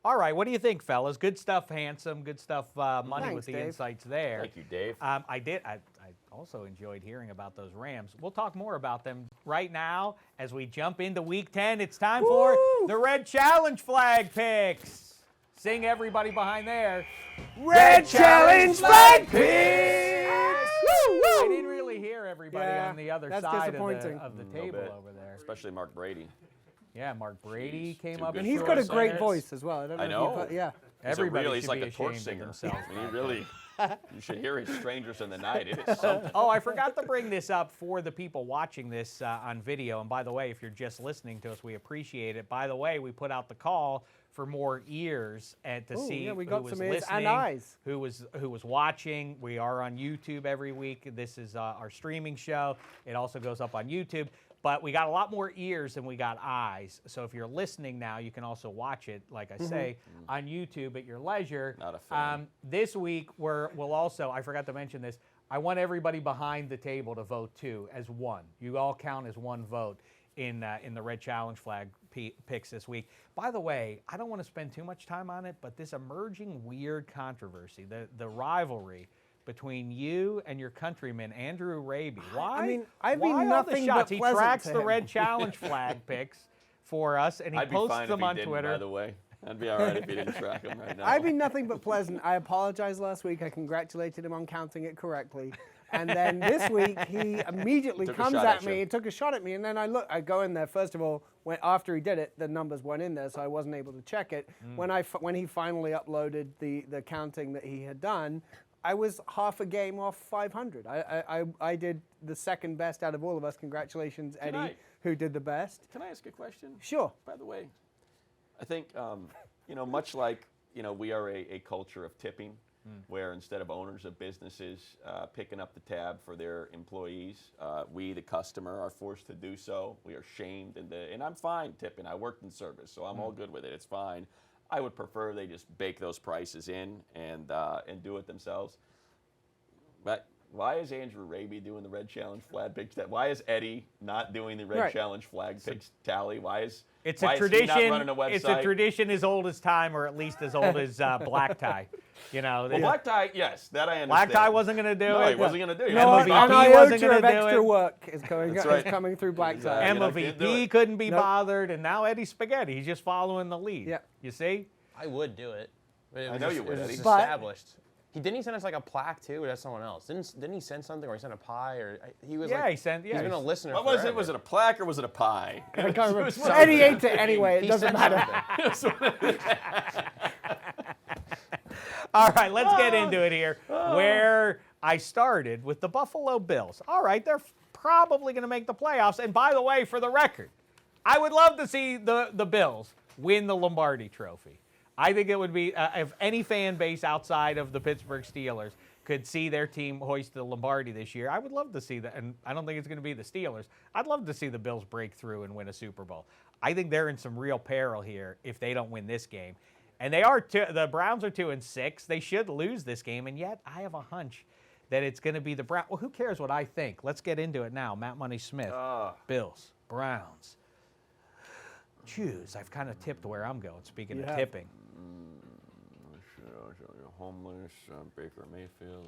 All right, what do you think, fellas? Good stuff, Handsome. Good stuff, Money. Thanks, with the Dave. insights there. Thank you, Dave. I also enjoyed hearing about those Rams. We'll talk more about them right now as we jump into Week 10. It's time for the Red Challenge Flag picks. Sing, everybody behind there. Red Challenge Flag picks! I didn't really hear everybody on the other side of the table over there. Especially Mark Brady. Yeah, Mark Brady came up. And he's got a great voice as well. I know. Everybody he's like a torch singer. You should hear his Strangers in the Night. It is something. Oh, I forgot to bring this up for the people watching this on video. And by the way, if you're just listening to us, we appreciate it. By the way, we put out the call for more ears and to see we who got was some ears listening, and eyes. who was watching. We are on YouTube every week. This is our streaming show. It also goes up on YouTube. But we got a lot more ears than we got eyes. So if you're listening now, you can also watch it, like I say, on YouTube at your leisure. Not a fan. This week, we'll also, I forgot to mention this, I want everybody behind the table to vote too, as one. You all count as one vote in the Red Challenge Flag picks this week. By the way, I don't want to spend too much time on it, but this emerging weird controversy, the rivalry between you and your countryman, Andrew Raby. Why? I've been nothing but He pleasant tracks to the him. Red Challenge Flag picks for us, and he I'd be posts fine them if he on didn't, Twitter. by the way. I'd be all right if he didn't track them right now. I've been nothing but pleasant. I apologized last week. I congratulated him on counting it correctly. And then this week, he immediately Took a comes shot at at me. you. He took a shot at me, and then I go in there. First of all, after he did it, the numbers weren't in there, so I wasn't able to check it. When he finally uploaded the counting that he had done, I was half a game off 500. I did the second best out of all of us. Congratulations, Eddie, who did the best. Can I ask a question? Sure. By the way, I think, much like, we are a culture of tipping, where instead of owners of businesses picking up the tab for their employees, we, the customer, are forced to do so. We are shamed, and I'm fine tipping. I worked in service, so I'm all good with it. It's fine. I would prefer they just bake those prices in and do it themselves. But why is Andrew Raby doing the Red Challenge Flag picks? Why is Eddie not doing the Red Challenge Flag picks tally? Why is he not running a website? It's a tradition as old as time, or at least as old as black tie. Well, black tie, yes, that I understand. Black tie wasn't going to do No, it. he wasn't going to do it. No, MVP an wasn't iota gonna of do extra it. work is coming through black tie. Exactly. Emma can't do VP it. couldn't be bothered, and now Eddie Spaghetti. He's just following the lead. Yeah. You see? I would do it. But it I was know just- you would, It was Eddie. just But- established. Didn't he send us like a plaque too, or that's someone else? Didn't he send something, or he sent a pie, or he was Yeah, like, he sent. Yeah, he's been a listener. What was forever. it? Was it a plaque or was it a pie? I can't remember. was Eddie ate it anyway. It He doesn't sent matter. something. All right, let's get into it here. Where I started with the Buffalo Bills. All right, they're probably going to make the playoffs. And by the way, for the record, I would love to see the Bills win the Lombardi Trophy. I think it would be, if any fan base outside of the Pittsburgh Steelers could see their team hoist the Lombardi this year, I would love to see that. And I don't think it's going to be the Steelers. I'd love to see the Bills break through and win a Super Bowl. I think they're in some real peril here if they don't win this game. And the Browns are 2-6. They should lose this game, and yet I have a hunch that it's going to be the Browns. Well, who cares what I think? Let's get into it now. Matt Money Smith, Bills, Browns. Choose. I've kind of tipped where I'm going. Speaking You of have. tipping. Homeless, Baker Mayfield,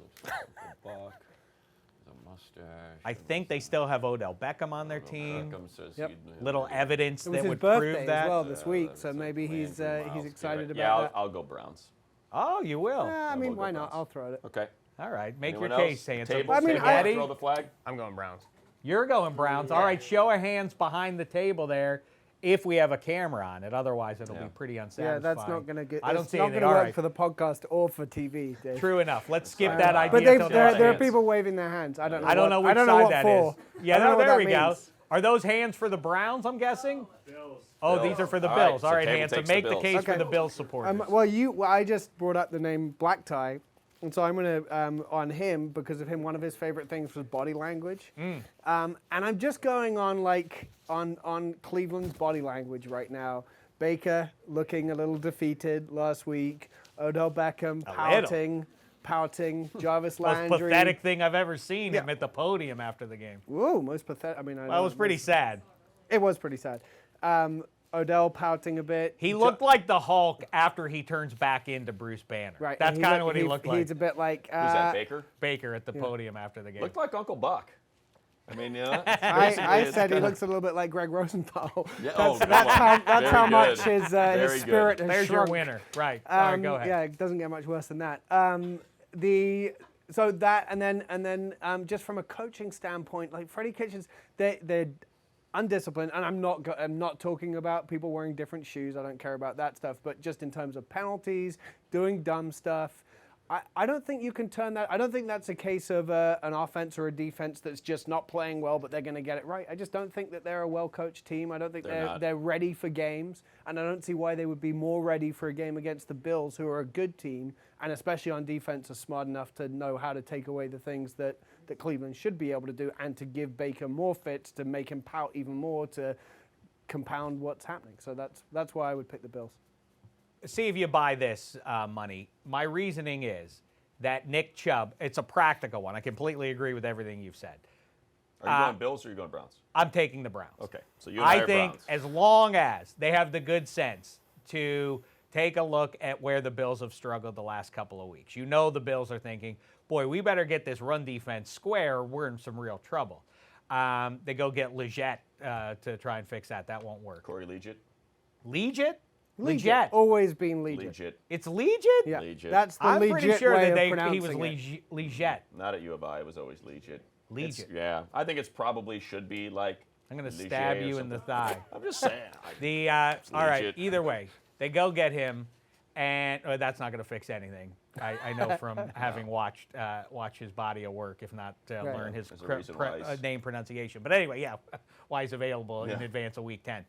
Buck, the mustache. I think they still have Odell Beckham on their team. Beckham says Yep. Little evidence It was that his would birthday prove that. as well this week, that's so it. maybe he's Andrew Miles, excited yeah, about that. I'll go Browns. Oh, you will. I we'll mean, go why not? Browns. I'll throw it. Okay. All right, make Anyone your else? case, Hanson. Table, I mean, table, I- throw the flag. I'm going Browns. You're going Browns. All right, show of hands behind the table there if we have a camera on it. Otherwise, it'll be pretty unsatisfying. Yeah, that's not going to get. I don't it's see not anything. going to All work right. for the podcast or for TV, Dave. True enough. Let's skip that idea. But till there are hands. people waving their hands. I don't know. I don't know which I don't know side what that for. is. Yeah, I don't know no, what there that we go. means. Are those hands for the Browns, I'm guessing? Bills. Oh, these are for the All right, Bills. so All right, table Hanson, takes the make the Bills. case for Okay. the Bills supporters. Well, I just brought up the name Black Tie, and so I'm going to on him because of him. One of his favorite things was body language, and I'm just going on on Cleveland's body language right now. Baker looking a little defeated last week. Odell Beckham pouting. Jarvis Most Landry. pathetic thing I've ever seen Yeah. him at the podium after the game. Whoa, most pathetic. I mean, That was pretty sad. It was pretty sad. Odell pouting a bit. He looked like the Hulk after he turns back into Bruce Banner. Right. That's and kind of what he looked like. He's a bit like. Who's that, Baker? Baker at the podium after the game. Looked like Uncle Buck. I mean, I said he looks a little bit like Greg Rosenthal. Yeah, That's how much good. his Very spirit good. has There's your shrunk. winner. Right. All right, go ahead. Yeah, it doesn't get much worse than that. So that and then just from a coaching standpoint, like Freddie Kitchens, they're undisciplined, and I'm not talking about people wearing different shoes. I don't care about that stuff, but just in terms of penalties, doing dumb stuff. I don't think you can turn that. I don't think that's a case of an offense or a defense that's just not playing well, but they're going to get it right. I just don't think that they're a well-coached team. I don't think they're ready for games, and I don't see why they would be more ready for a game against the Bills, who are a good team, and especially on defense are smart enough to know how to take away the things that Cleveland should be able to do, and to give Baker more fits to make him pout even more to compound what's happening. So that's why I would pick the Bills. See if you buy this money. My reasoning is that Nick Chubb, it's a practical one. I completely agree with everything you've said. Are you going Bills or are you going Browns? I'm taking the Browns. Okay, so you and I I are think Browns. as long as they have the good sense to take a look at where the Bills have struggled the last couple of weeks. You know the Bills are thinking, boy, we better get this run defense square. We're in some real trouble. They go get Leggett to try and fix that. That won't work. Corey Leggett? Leggett? Legit. Always been legit. Leggett. It's Leggett? Yeah, Legit. that's the I'm legit pretty sure way that of he was pronouncing it. Leggett. Not at U of I. It was always Leggett. Leggett. Yeah. I think it's probably should be like I'm going to Leger stab or you in the something. thigh. I'm just saying. All right, Legit. either way, they go get him, and that's not going to fix anything. I know from having watched his body of work, if not learn his There's a reason why he's- name pronunciation. But anyway, yeah, why he's available in advance of Week 10.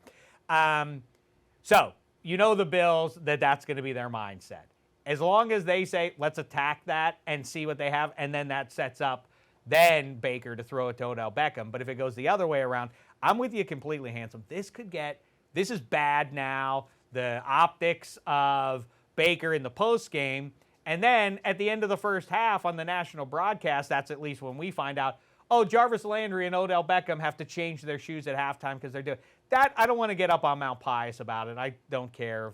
So you know the Bills, that's going to be their mindset. As long as they say, let's attack that and see what they have, and then that sets up then Baker to throw it to Odell Beckham. But if it goes the other way around, I'm with you completely, Handsome. This is bad now. The optics of Baker in the postgame. And then at the end of the first half on the national broadcast, that's at least when we find out, oh, Jarvis Landry and Odell Beckham have to change their shoes at halftime because they're doing that. I don't want to get up on Mount Pius about it. I don't care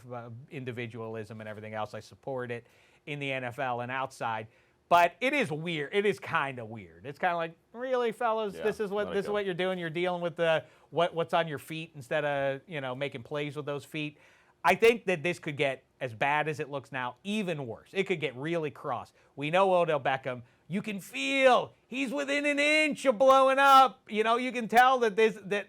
individualism and everything else. I support it in the NFL and outside. But it is weird. It is kind of weird. It's kind of like, really, fellas, Yeah, this is what you're doing. You're dealing with what's on your feet instead of making plays with those feet. I think that this could get, as bad as it looks now, even worse. It could get really cross. We know Odell Beckham. You can feel he's within an inch of blowing up. You can tell that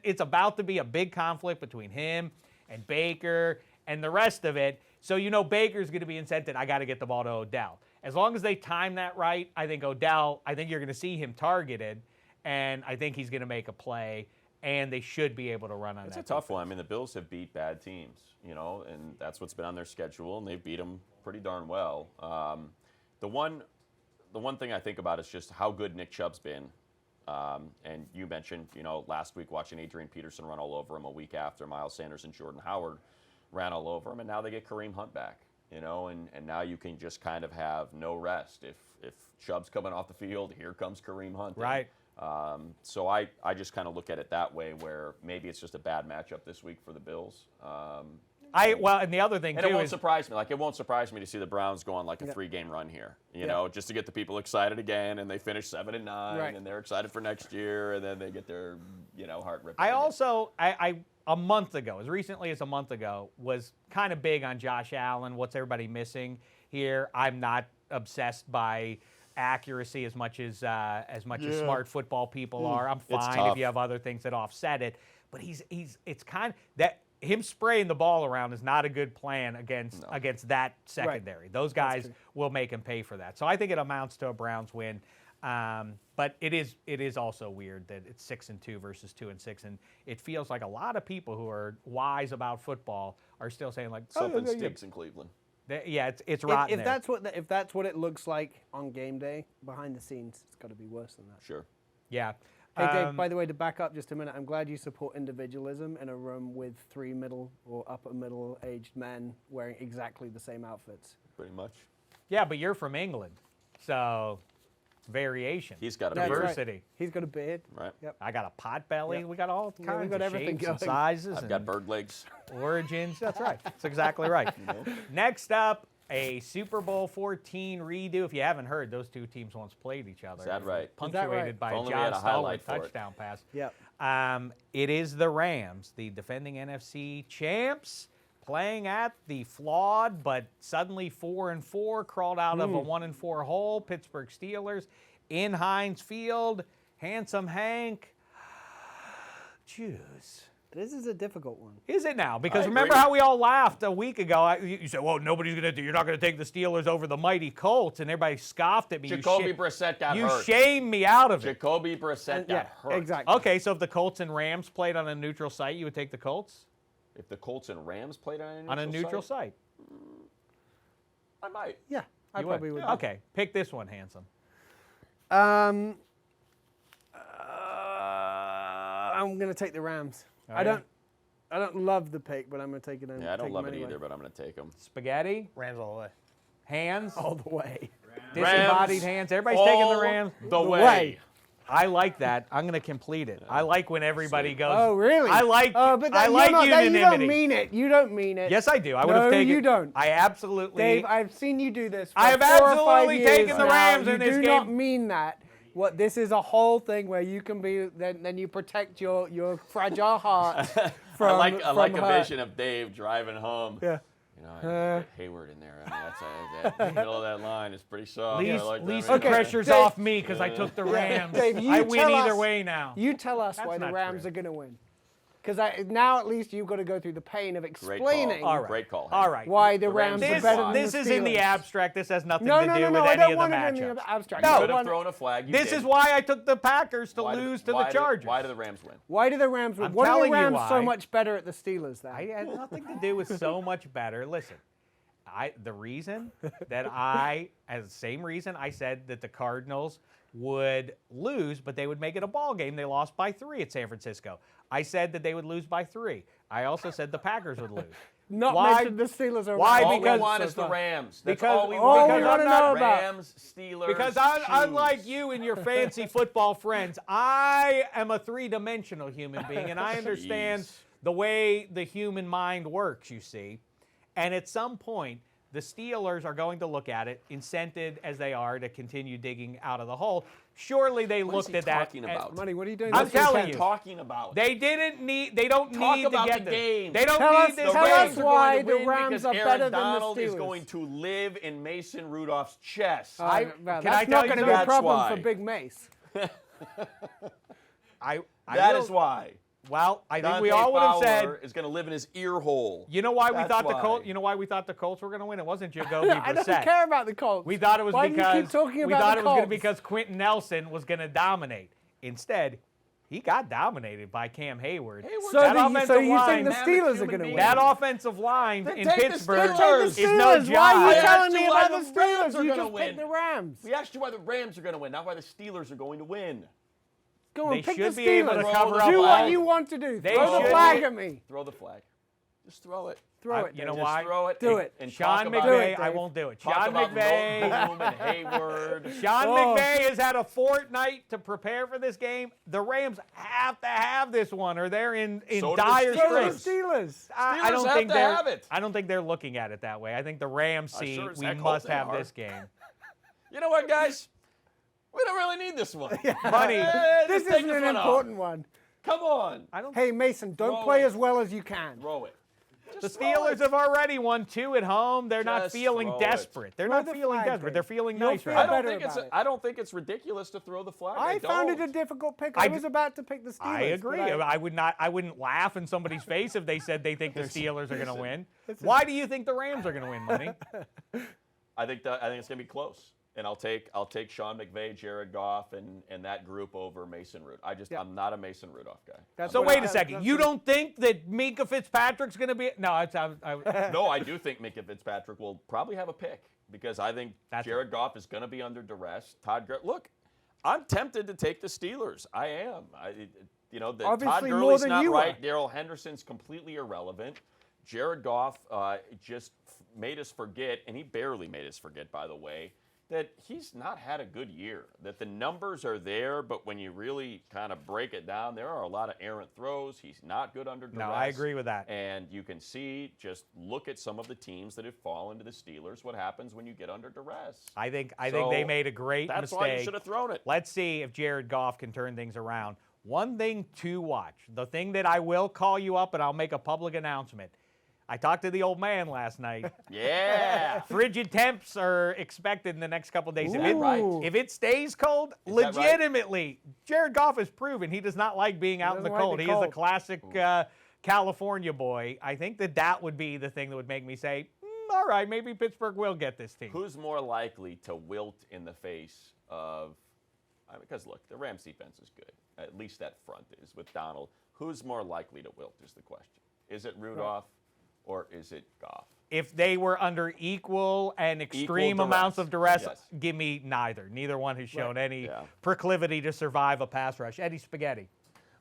it's about to be a big conflict between him and Baker and the rest of it. So Baker's going to be incented. I got to get the ball to Odell. As long as they time that right, I think you're going to see him targeted, and I think he's going to make a play, and they should be able to run on that. It's a tough one. I mean, the Bills have beat bad teams, and that's what's been on their schedule, and they've beat them pretty darn well. The one thing I think about is just how good Nick Chubb's been. And you mentioned, last week watching Adrian Peterson run all over him a week after Miles Sanders and Jordan Howard ran all over him, and now they get Kareem Hunt back. And now you can just kind of have no rest. If Chubb's coming off the field, here comes Kareem Hunt. Right. So I just kind of look at it that way, where maybe it's just a bad matchup this week for the Bills. And the other thing And too it won't is surprise me. Like, it won't surprise me to see the Browns go on like a 3-game run here. You know, just to get the people excited again, and they finish 7-9, and they're excited for next year, and then they get their heart ripped. I a month ago, as recently as a month ago, was kind of big on Josh Allen. What's everybody missing here? I'm not obsessed by accuracy as much as smart football people are. I'm fine if you have other things that offset it. But it's kind of that. Him spraying the ball around is not a good plan against that secondary. Right. Those guys will make him pay for that. So I think it amounts to a Browns win. But it is also weird that it's 6-2 versus 2-6, and it feels like a lot of people who are wise about football are still saying like something stinks in Cleveland. It's rotten. If that's what it looks like on game day, behind the scenes, it's got to be worse than that. Sure. Yeah. Hey, Dave, by the way, to back up just a minute, I'm glad you support individualism in a room with 3 middle or upper middle-aged men wearing exactly the same outfits. Pretty much. Yeah, but you're from England, so variation. He's got a diversity. Right. He's got a beard. Right. Yep. I got a pot belly. Yep. We got all kinds we got of everything shapes and going. sizes. I've got bird legs. Origins. That's right. That's exactly right. Next up, a Super Bowl 14 redo. If you haven't heard, those two teams once played each other. Is that right? Punctuated by a John Stallworth touchdown pass. Yep. It is the Rams, the defending NFC champs, playing at the flawed but suddenly 4-4, crawled out of a 1-4 hole. Pittsburgh Steelers in Heinz Field. Handsome Hank. Jeez. This is a difficult one. Is it now? Because remember how we all laughed a week ago? You said, well, nobody's going to do. You're not going to take the Steelers over the mighty Colts, and everybody scoffed at me. Jacoby Brissett got hurt. You shamed me out of it. Jacoby Brissett got hurt. Exactly. Okay, so if the Colts and Rams played on a neutral site, you would take the Colts? If the Colts and Rams played on a neutral site? I might. Yeah, I probably would. Okay, pick this one, Handsome. I'm going to take the Rams. I don't love the pick, but I'm going to take it. Yeah, I don't love it either, but I'm going to take them. Spaghetti? Rams all the way. Hands? All the way. Disembodied hands. Everybody's taking the Rams. The way. I like that. I'm going to complete it. I like when everybody goes. Oh, really? I like. But I like unanimity. You don't mean it. You don't mean it. Yes, I do. I would have taken. No, you don't. I absolutely. Dave, I've seen you do this. For I have 4 or 5 absolutely years taken the now. Rams in this You game. do not mean that. What this is a whole thing where you can be. Then you protect your fragile heart from. I like from a vision of Dave driving home. Yeah. You know, Hayward in there. I mean, that's the middle of that line is pretty soft. Least the pressure's off me because I took the Rams. Dave, I win either way now. You tell us why the Rams are going to win. Because now at least you've got to go through the pain of explaining Great call. All right. Why the Rams are better than the Steelers. This is in the abstract. This has nothing No, to do with I any don't of want the it in matchups. the abstract. No. You could have thrown a flag. This is why I took the Packers to lose to the Chargers. Why do the Rams win? Why do the Rams win? I'm What are telling the you Rams why. so much better at the Steelers then? I had nothing to do with so much better. Listen, the reason that same reason I said that the Cardinals would lose, but they would make it a ball game. They lost by 3 at San Francisco. I said that they would lose by 3. I also said the Packers would lose. Mention the Steelers are why? All Because we want is the Rams. That's because all we all want. we want to know about. Rams, Steelers, Because unlike you and your fancy football friends, I am a 3-dimensional human being, and I understand the way the human mind works, you see. And at some point, the Steelers are going to look at it, incented as they are to continue digging out of the hole. Surely they looked at that. Talking about? Money, what are you doing? I'm this telling weekend? you. Talking about? They don't Talk need about to get the this. game. They don't Tell need us- this tell game. us why the Win Rams because are Aaron better than the Donald is Steelers. going to live in Mason Rudolph's chest. Well, Can I that's tell not you going to be a that's problem why. for Big Mace. That is why. Well, I think Dante we all would have Fowler said. is going to live in his ear hole. You know why we That's thought the why. Colts? You know why we thought the Colts were going to win? It wasn't Jacoby I don't Brissett. care about the Colts. We thought it was Why because do you keep talking we about thought the it was going to Colts? be because Quentin Nelson was going to dominate. Instead, he got dominated by Cam Hayward. So that you offensive think line, the Steelers are going to win? that offensive line Then in take the Pittsburgh Steelers. is no job. Why are you I telling asked me you why about the the Rams Steelers? are You gonna just win. picked the Rams. We asked you why the Rams are going to win, not why the Steelers are going to win. Go on, They pick should the be able to Steelers. cover up Do all- what you want to do. They Throw the should flag be- at me. Throw the flag. Just throw it. Throw it. You know Dave. why? Just throw it. Do it. And Sean talk about McVay, it. I won't do it. Talk Sean about McVay. Noteboom and Hayward. Sean Oh. McVay has had a fortnight to prepare for this game. The Rams have to have this one, or they're in So do the dire Steelers. So the straits. Steelers. I don't Steelers think have to they're. have it. I don't think they're looking at it that way. I think the Rams I see sure as we heck hope must they have are. this game. You know what, guys? We don't really need this one. Money. This Just take isn't this an one off. important one. Come on. I don't. Hey, Mason, don't Throw play it. as well as you can. Throw it. The Just throw Steelers it. have already won 2 at home. They're not Just feeling throw it. desperate. They're Throw not the feeling flag, desperate. Dave. They're feeling You'll nice feel right I now. don't better think it's. about it. I don't think it's ridiculous to throw the flag. I found it don't. a difficult pick. I I d- was about to pick the Steelers. I agree. but I wouldn't laugh in somebody's face if they said they think the Steelers are going to win. Listen. Why do you think the Rams are going to win, Money? I think it's gonna be close, and I'll take Sean McVay, Jared Goff, and that group over Mason Rudolph. Yeah. I'm not a Mason Rudolph guy. That's So what wait I- a second. that's You what- don't think that Minka Fitzpatrick's going to be? No, No, I do think Minka Fitzpatrick will probably have a pick because I think That's Jared Goff is going to be under duress. Look, I'm tempted to take the Steelers. I am. Todd Obviously more Gurley's than not you right. are. Daryl Henderson's completely irrelevant. Jared Goff just made us forget, and he barely made us forget, by the way, that he's not had a good year. That the numbers are there, but when you really kind of break it down, there are a lot of errant throws. He's not good under duress. No, I agree with that. And you can see, just look at some of the teams that have fallen to the Steelers, what happens when you get under duress. I think So, they made a great That's mistake. why you should have thrown it. Let's see if Jared Goff can turn things around. One thing to watch. The thing that I will call you up and I'll make a public announcement. I talked to the old man last night. Yeah. Frigid temps are expected in the next couple of days. Is that right? If it stays cold, Is that right? legitimately, Jared Goff has proven he does not like being out in the doesn't like cold. the He is a cold. classic California boy. I think that would be the thing that would make me say, all right, maybe Pittsburgh will get this team. Who's more likely to wilt in the face of because, look, the Rams defense is good. At least that front is with Donald. Who's more likely to wilt is the question. Is it Rudolph or is it Goff? If they were under equal and extreme duress. amounts of duress, Yes. give me neither. Neither one has shown any Yeah. proclivity to survive a pass rush. Eddie Spaghetti.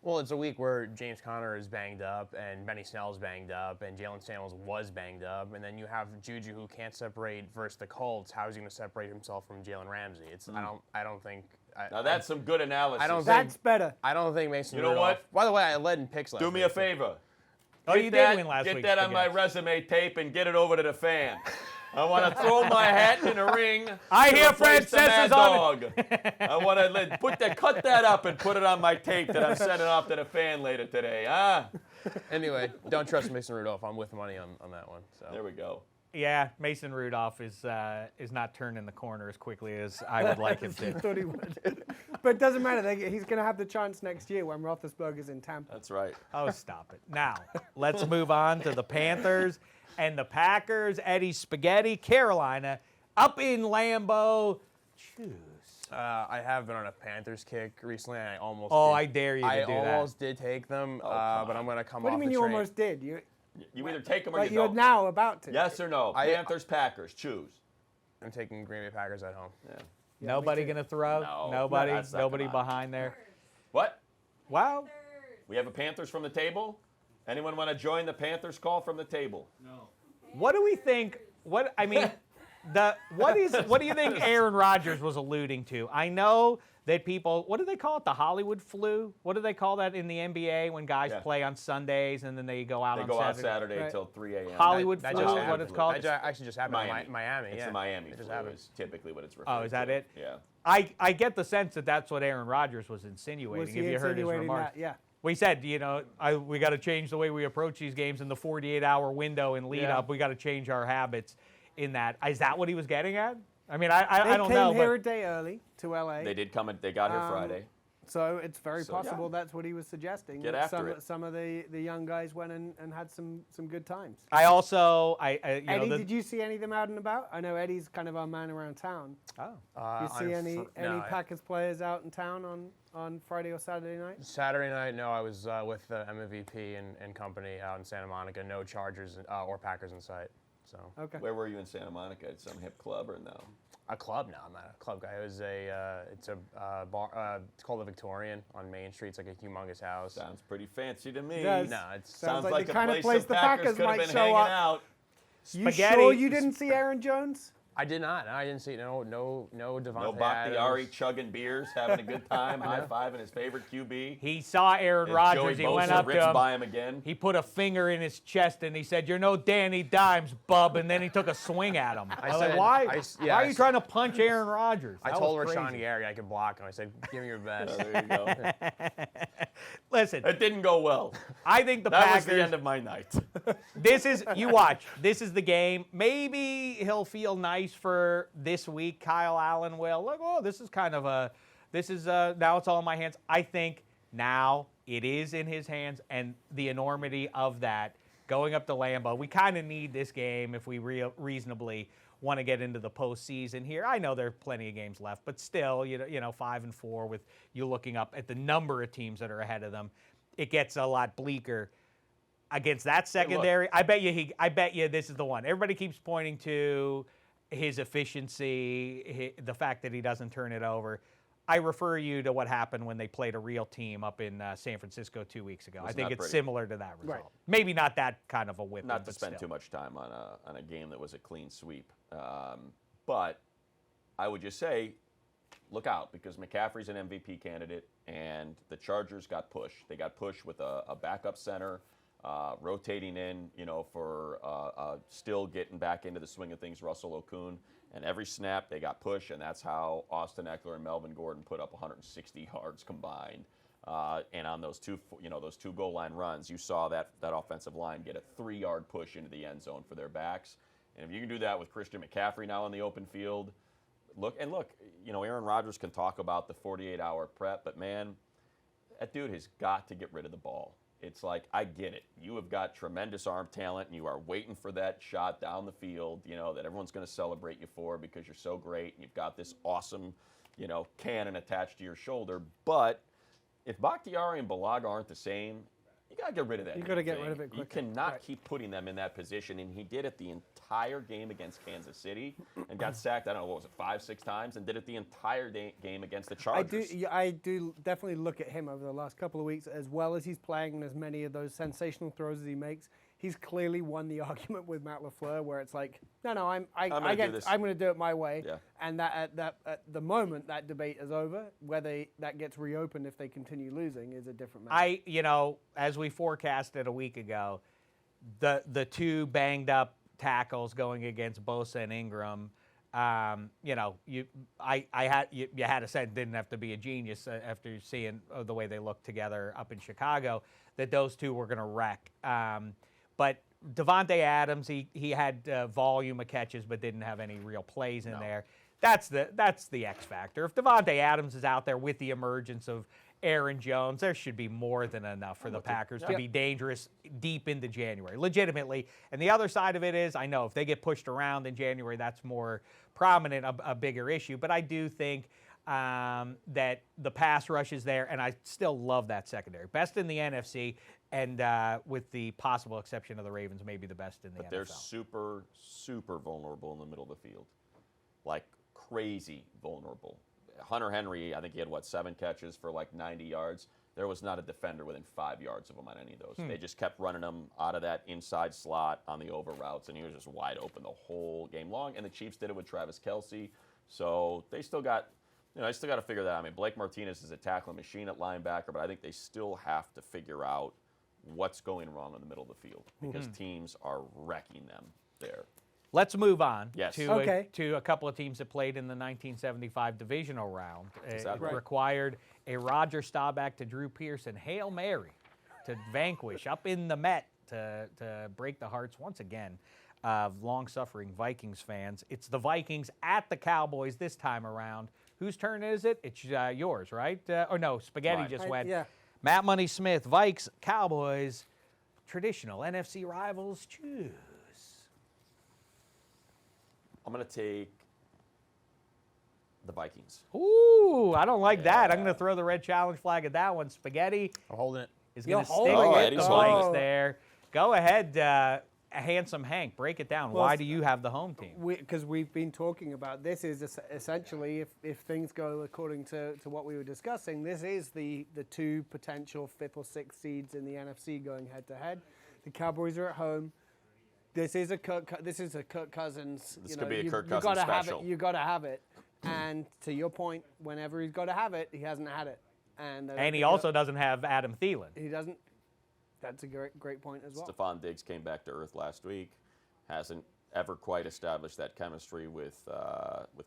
Well, it's a week where James Conner is banged up, and Benny Snell's banged up, and Jalen Samuels was banged up, and then you have Juju who can't separate versus the Colts. How is he going to separate himself from Jalen Ramsey? It's I don't think. Now that's some good analysis. I don't think- That's better. I don't think Mason. You know Rudolph. what? By the way, I led in picks last Do me week, a favor. Oh, you did win last week. Get that on my Spaghetti. resume tape and get it over to the fan. I want to throw my hat in the ring. I to hear replace the Francesca's Mad on Dog. I want to cut that up and put it on my tape that I'm sending off to the fan later today. Anyway, don't trust Mason Rudolph. I'm with money on that one. So. There we go. Yeah, Mason Rudolph is not turning the corner as quickly as I would like him I to. thought he would. But it doesn't matter. He's going to have the chance next year when Roethlisberger's in Tampa. That's right. Oh, stop it. Now, let's move on to the Panthers and the Packers. Eddie Spaghetti, Carolina, up in Lambeau. Choose. I have been on a Panthers kick recently. And I almost. Oh, did. I dare you to I do that. almost did take them, but I'm going to come What do off you mean the you train. almost did? You either take them or Like you you're don't. now about to. Yes or no? Panthers, Packers. Choose. I'm taking Green Bay Packers at home. Yeah. Nobody me too. going to throw? No. Nobody? That's not Nobody gonna happen. behind there? What? Wow. We have a Panthers from the table? Anyone want to join the Panthers call from the table? What do we think? What do you think Aaron Rodgers was alluding to? I know that people, what do they call it? The Hollywood flu? What do they call that in the NBA when guys Yeah. play on Sundays and then they go out They on go out Saturday? Saturday Right. until 3 a.m. Hollywood That flu just is what happened. it's called? That actually just happened Miami. in Miami. It's yeah. the Miami It just flu happened. is typically what it's referred to. Oh, is that it? Yeah. I get the sense that that's what Aaron Rodgers was insinuating. Was Have he you heard his insinuating remarks? that? Yeah. We said, we got to change the way we approach these games in the 48-hour window and lead Yeah. up. We got to change our habits in that. Is that what he was getting at? I mean, I They don't came know. here But a day early to LA. They did come. They got here Friday. So it's very So, yeah. possible that's what he was suggesting. Get that after it. Some of the young guys went and had some good times. I also, Eddie, did you see any of them out and about? I know Eddie's kind of our man around town. Oh. Did you see any no, Packers players out in town on Friday or Saturday night? Saturday night, no, I was with the MVP and company out in Santa Monica. No Chargers or Packers in sight. So Okay. Where were you in Santa Monica? At some hip club or no? a club now. I'm not a club guy. It was it's a bar. It's called the Victorian on Main Street. It's like a humongous house. Sounds pretty fancy to me. It does. No, it's Sounds like like the a kind of place place the the Packers Packers could have might been show hanging up. out. You Spaghetti. sure you didn't see Aaron Jones? I did not. I didn't see no Devontae No Adams. Bakhtiari chugging beers, having a good time, high-fiving his favorite QB. He saw Aaron And Rodgers. Joey He went Bosa up rips to him. by him again. He put a finger in his chest and he said, "You're no Danny Dimes, bub." And then he took a swing at him. I was like, said- why? I- Why yeah, are I you s- trying to punch Aaron Rodgers? I That told was Rashawn crazy. Gary I could block him. I said, "Give me your best." There you go. Listen, It didn't go well. I think the That Packers. was the end of my night. This is you watch. This is the game. Maybe he'll feel nice for this week. Kyle Allen will look. Oh, this is kind of a. This is now it's all in my hands. I think now it is in his hands, and the enormity of that going up to Lambeau. We kind of need this game if we reasonably want to get into the postseason here. I know there are plenty of games left, but still, you know, 5-4 with you looking up at the number of teams that are ahead of them, it gets a lot bleaker. Against that secondary, I bet you this is the one. Everybody keeps pointing to his efficiency, the fact that he doesn't turn it over. I refer you to what happened when they played a real team up in San Francisco 2 weeks ago. I think not it's pretty. similar to that result. Right. Maybe not that kind of a whipping, Not to but spend still. too much time on a game that was a clean sweep. But I would just say, look out, because McCaffrey's an MVP candidate, and the Chargers got pushed. They got pushed with a backup center, rotating in, for still getting back into the swing of things, Russell Okung. And every snap they got pushed, and that's how Austin Eckler and Melvin Gordon put up 160 yards combined. And on those two goal line runs, you saw that offensive line get a 3-yard push into the end zone for their backs. And if you can do that with Christian McCaffrey now in the open field, look, Aaron Rodgers can talk about the 48-hour prep, but man, that dude has got to get rid of the ball. It's like, I get it. You have got tremendous arm talent, and you are waiting for that shot down the field, that everyone's going to celebrate you for because you're so great, and you've got this awesome, cannon attached to your shoulder. But if Bakhtiari and Balaga aren't the same, you got to get rid of that. You got to get thing. rid of it quickly. You cannot Right. keep putting them in that position, and he did it the entire game against Kansas City and got sacked, I don't know, what was it, 5-6 times, and did it the entire game against the Chargers. I do definitely look at him over the last couple of weeks, as well as he's playing and as many of those sensational throws as he makes. He's clearly won the argument with Matt LaFleur, where it's like, no, I'm going to do it my way. Yeah. And that at the moment that debate is over. Whether that gets reopened if they continue losing is a different matter. As we forecasted a week ago, the two banged up tackles going against Bosa and Ingram. You had a sense, didn't have to be a genius after seeing the way they looked together up in Chicago, that those two were going to wreck. But Devontae Adams, he had volume of catches, but didn't have any real plays in there. That's the X factor. If Devontae Adams is out there with the emergence of Aaron Jones, there should be more than enough for the Packers to be dangerous deep into January, legitimately. And the other side of it is, I know if they get pushed around in January, that's more prominent, a bigger issue. But I do think that the pass rush is there, and I still love that secondary. Best in the NFC, and with the possible exception of the Ravens, maybe the best in the NFL. But they're super, super vulnerable in the middle of the field. Like, crazy vulnerable. Hunter Henry, I think he had, 7 catches for 90 yards. There was not a defender within 5 yards of him on any of those. They just kept running him out of that inside slot on the over routes, and he was just wide open the whole game long. And the Chiefs did it with Travis Kelce. So they still got, they still got to figure that out. I mean, Blake Martinez is a tackling machine at linebacker, but I think they still have to figure out what's going wrong in the middle of the field because teams are wrecking them there. Let's move on Yes. to a couple of teams that played in the 1975 divisional round. It required a Roger Staubach to Drew Pearson Hail Mary to vanquish up in the Met to break the hearts once again of long-suffering Vikings fans. It's the Vikings at the Cowboys this time around. Whose turn is it? It's yours, right? Or no, Spaghetti Mine. just went. Yeah. Matt Money Smith, Vikes, Cowboys, traditional NFC rivals, choose. I'm going to take the Vikings. Ooh, I don't like that. I'm going to throw the red challenge flag at that one. Spaghetti I'm holding it. is going to You're stick holding with it? the He's holding Vikes it. there. Go ahead. Handsome Hank, break it down. Well, Why do you have the home team? Because we've been talking about this is essentially, if things go according to what we were discussing, this is the two potential 5th or 6th seeds in the NFC going head to head. The Cowboys are at home. This is a Kirk Cousins. This could be a Kirk you Cousins gotta special. Have it. You got to have it. And to your point, whenever he's got to have it, he hasn't had it. And he also doesn't have Adam Thielen. He doesn't. That's a great point as well. Stephon Diggs came back to earth last week. Hasn't ever quite established that chemistry with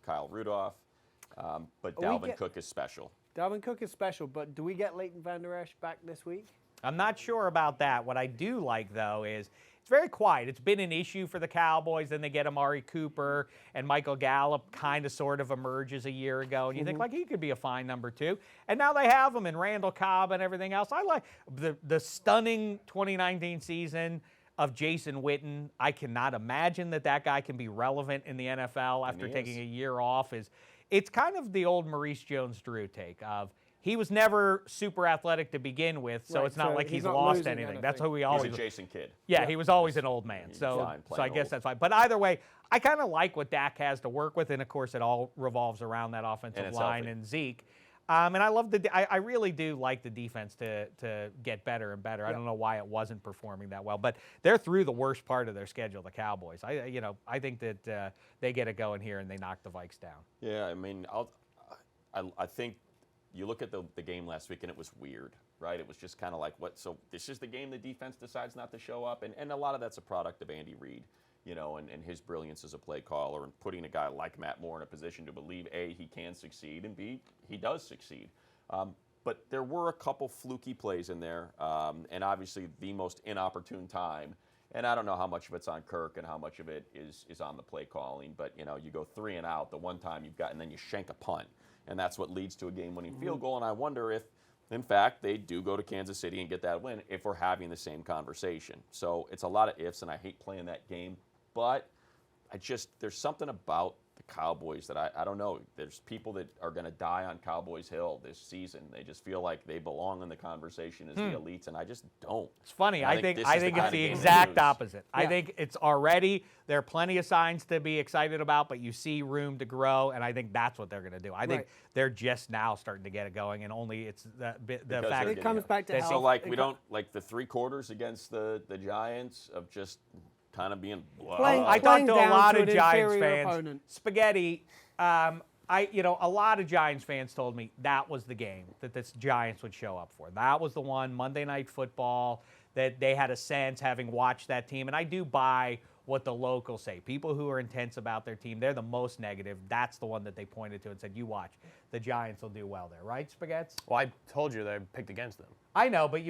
Kyle Rudolph. But Dalvin Cook is special. Dalvin Cook is special, but do we get Leighton Vander Esch back this week? I'm not sure about that. What I do like, though, is it's very quiet. It's been an issue for the Cowboys. Then they get Amari Cooper, and Michael Gallup kind of sort of emerges a year ago. And you think, like, he could be a fine number 2. And now they have him, and Randall Cobb and everything else. I like the stunning 2019 season of Jason Witten. I cannot imagine that guy can be relevant in the NFL after taking a year off. It's kind of the old Maurice Jones-Drew take of he was never super athletic to begin with, so it's not like he's lost anything. That's who we always. He's a Jason Kidd. Yeah, he was always an old man. So I guess that's fine. But either way, I kind of like what Dak has to work with, and of course, it all revolves around that offensive line and Zeke. And I love I really do like the defense to get better and better. I don't know why it wasn't performing that well, but they're through the worst part of their schedule, the Cowboys. I think that they get it going here and they knock the Vikes down. Yeah, I mean, I think you look at the game last week and it was weird, right? It was just kind of like, what? So this is the game the defense decides not to show up, and a lot of that's a product of Andy Reid. And his brilliance as a play caller and putting a guy like Matt Moore in a position to believe, A, he can succeed, and B, he does succeed. But there were a couple fluky plays in there, and obviously the most inopportune time. And I don't know how much of it's on Kirk and how much of it is on the play calling, but, you go 3 and out the one time you've got, and then you shank a punt. And that's what leads to a game-winning field goal, and I wonder if, in fact, they do go to Kansas City and get that win if we're having the same conversation. So it's a lot of ifs, and I hate playing that game. But there's something about the Cowboys that I don't know. There's people that are going to die on Cowboys Hill this season. They just feel like they belong in the conversation as the elites, and I just don't. It's funny. I think it's the exact opposite. Yeah. I think it's already, there are plenty of signs to be excited about, but you see room to grow, and I think that's what they're going to do. I think they're just now starting to get it going, and only it's the fact it comes back to health. So, we don't, like the 3 quarters against the Giants of just kind of being I talked to a lot of Giants fans. Opponent. Spaghetti. A lot of Giants fans told me that was the game that the Giants would show up for. That was the one, Monday Night Football, that they had a sense having watched that team. And I do buy what the locals say. People who are intense about their team, they're the most negative. That's the one that they pointed to and said, you watch, the Giants will do well there. Right, Spaghetti? Well, I told you that I picked against them. I know, but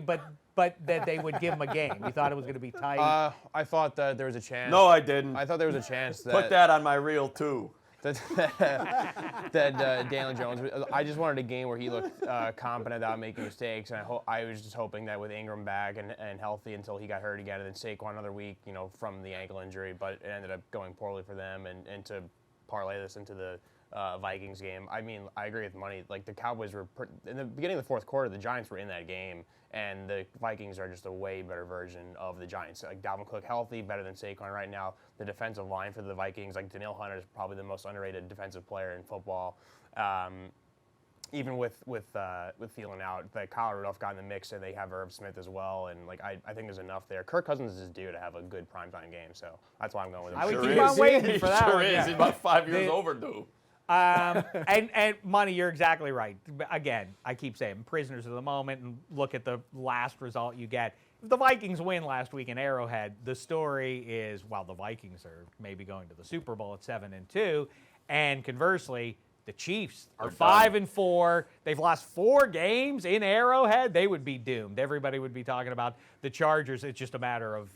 that they would give them a game. You thought it was going to be tight? I thought that there was a chance. No, I didn't. I thought there was a chance that... Put that on my reel, too. that Daniel Jones. I just wanted a game where he looked competent without making mistakes, and I was just hoping that with Ingram back and healthy until he got hurt again, and then Saquon another week, from the ankle injury, but it ended up going poorly for them, and to parlay this into the Vikings game. I mean, I agree with Money. Like, the Cowboys were in the beginning of the fourth quarter, the Giants were in that game, and the Vikings are just a way better version of the Giants. Like, Dalvin Cook healthy, better than Saquon right now. The defensive line for the Vikings, like Danielle Hunter, is probably the most underrated defensive player in football. Even with Thielen out, Kyle Rudolph got in the mix, and they have Irv Smith as well. And I think there's enough there. Kirk Cousins is due to have a good primetime game, so that's why I'm going with him. I would keep on waiting for that. Sure is. He's about 5 years overdue. And Money, you're exactly right. Again, I keep saying prisoners of the moment, and look at the last result you get. If the Vikings win last week in Arrowhead, the story is, well, the Vikings are maybe going to the Super Bowl at 7-2, and conversely, the Chiefs are 5-4. They've lost 4 games in Arrowhead. They would be doomed. Everybody would be talking about the Chargers. It's just a matter of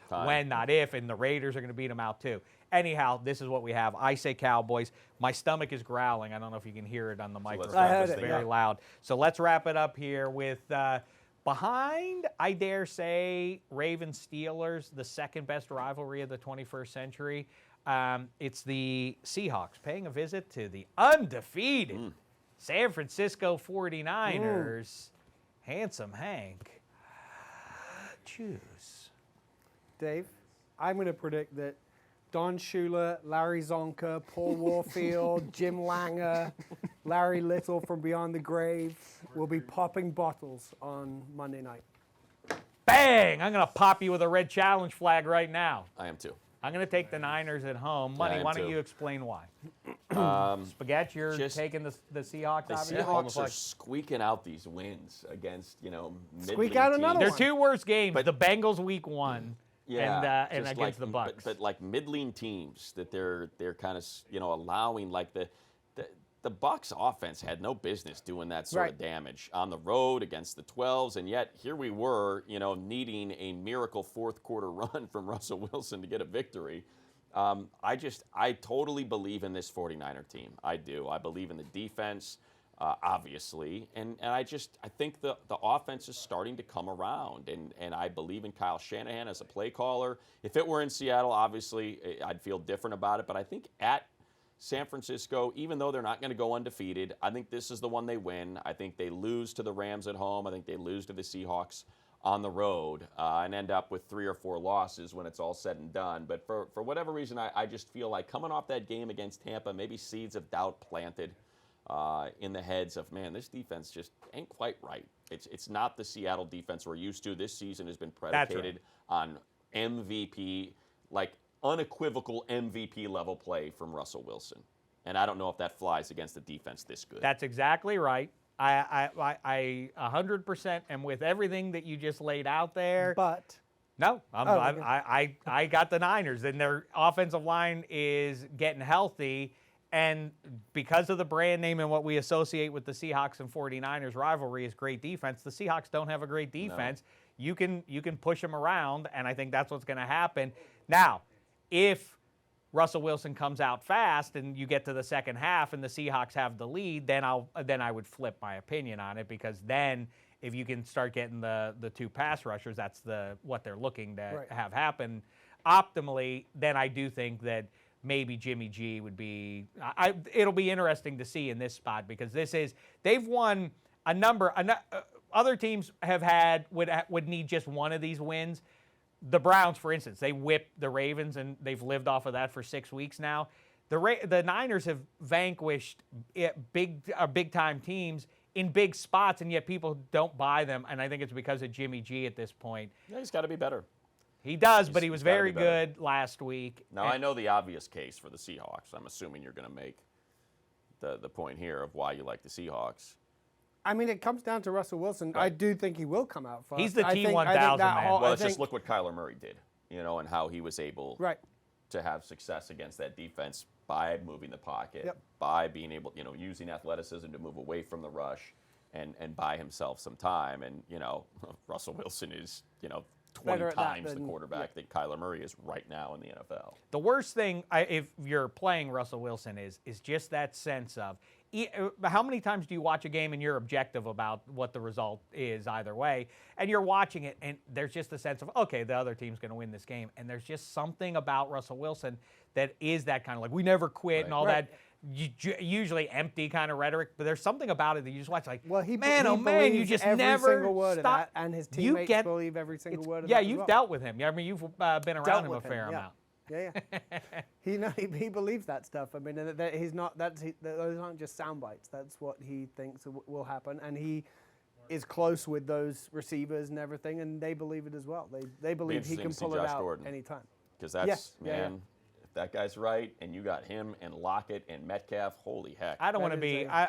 when, not if, and the Raiders are going to beat them out too. Anyhow, this is what we have. I say Cowboys. My stomach is growling. I don't know if you can hear it on the microphone. It's very loud. So let's wrap it up here with behind, I dare say, Ravens-Steelers, the second best rivalry of the 21st century. It's the Seahawks paying a visit to the undefeated San Francisco 49ers. Handsome Hank. Choose. Dave? I'm going to predict that Don Shula, Larry Zonka, Paul Warfield, Jim Langer, Larry Little from Beyond the Grave will be popping bottles on Monday night. Bang! I'm going to pop you with a red challenge flag right now. I am too. I'm going to take the Niners at home. Money, am why don't too. you explain why? Spaghetti, you're just- taking the Seahawks. The obviously? Seahawks are squeaking out these wins against, Squeak out another Their one. two worst games, But- the Bengals week 1 and just against the Bucks. But like middling teams that they're kind of allowing, like the Bucks offense had no business doing that sort of damage on the road against the 12s, and yet here we were, needing a miracle fourth quarter run from Russell Wilson to get a victory. I totally believe in this 49er team. I do. I believe in the defense, obviously, and I think the offense is starting to come around, and I believe in Kyle Shanahan as a play caller. If it were in Seattle, obviously, I'd feel different about it, but I think at San Francisco, even though they're not going to go undefeated, I think this is the one they win. I think they lose to the Rams at home. I think they lose to the Seahawks on the road and end up with 3 or 4 losses when it's all said and done. But for whatever reason, I just feel like coming off that game against Tampa, maybe seeds of doubt planted in the heads of, man, this defense just ain't quite right. It's not the Seattle defense we're used to. This season has been predicated on MVP, like unequivocal MVP level play from Russell Wilson. And I don't know if that flies against a defense this good. That's exactly right. I 100% am with everything that you just laid out there. But No, okay. I got the Niners, and their offensive line is getting healthy. And because of the brand name and what we associate with the Seahawks and 49ers rivalry is great defense, the Seahawks don't have a great defense. No. You can push them around, and I think that's what's going to happen. Now, if Russell Wilson comes out fast and you get to the second half and the Seahawks have the lead, then I would flip my opinion on it, because then if you can start getting the 2 pass rushers, that's what they're looking to have happen optimally, then I do think that maybe Jimmy G would be it'll be interesting to see in this spot, because they've won a number other teams would need just one of these wins. The Browns, for instance, they whipped the Ravens, and they've lived off of that for 6 weeks now. The Niners have vanquished big-time teams in big spots, and yet people don't buy them, and I think it's because of Jimmy G at this point. Yeah, he's got to be better. He does, but he was very good last week. Now, I know the obvious case for the Seahawks. I'm assuming you're going to make the point here of why you like the Seahawks. I mean, it comes down to Russell Wilson. Right. I do think he will come out fast. He's the T1000 man. Well, let's just look what Kyler Murray did, and how he was able to have success against that defense by moving the pocket, by being able, using athleticism to move away from the rush and buy himself some time. And, Russell Wilson is, 20 times the quarterback that Kyler Murray is right now in the NFL. The worst thing, if you're playing Russell Wilson, is just that sense of, how many times do you watch a game and you're objective about what the result is either way, and you're watching it and there's just a sense of, okay, the other team's going to win this game, and there's just something about Russell Wilson that is that kind of like, we never quit and all that usually empty kind of rhetoric, but there's something about it that you just watch like, well, he you just every never single word stop. of that, and his teammates believe every single word of that. Yeah, you've dealt with him. I mean, you've been around him a fair amount. Yeah. He believes that stuff. I mean, he's not. Those aren't just sound bites. That's what he thinks will happen, and he is close with those receivers and everything, and they believe it as well. They believe he can pull it out anytime. Because that's if that guy's right, and you got him and Lockett and Metcalf, holy heck! I don't want to be. I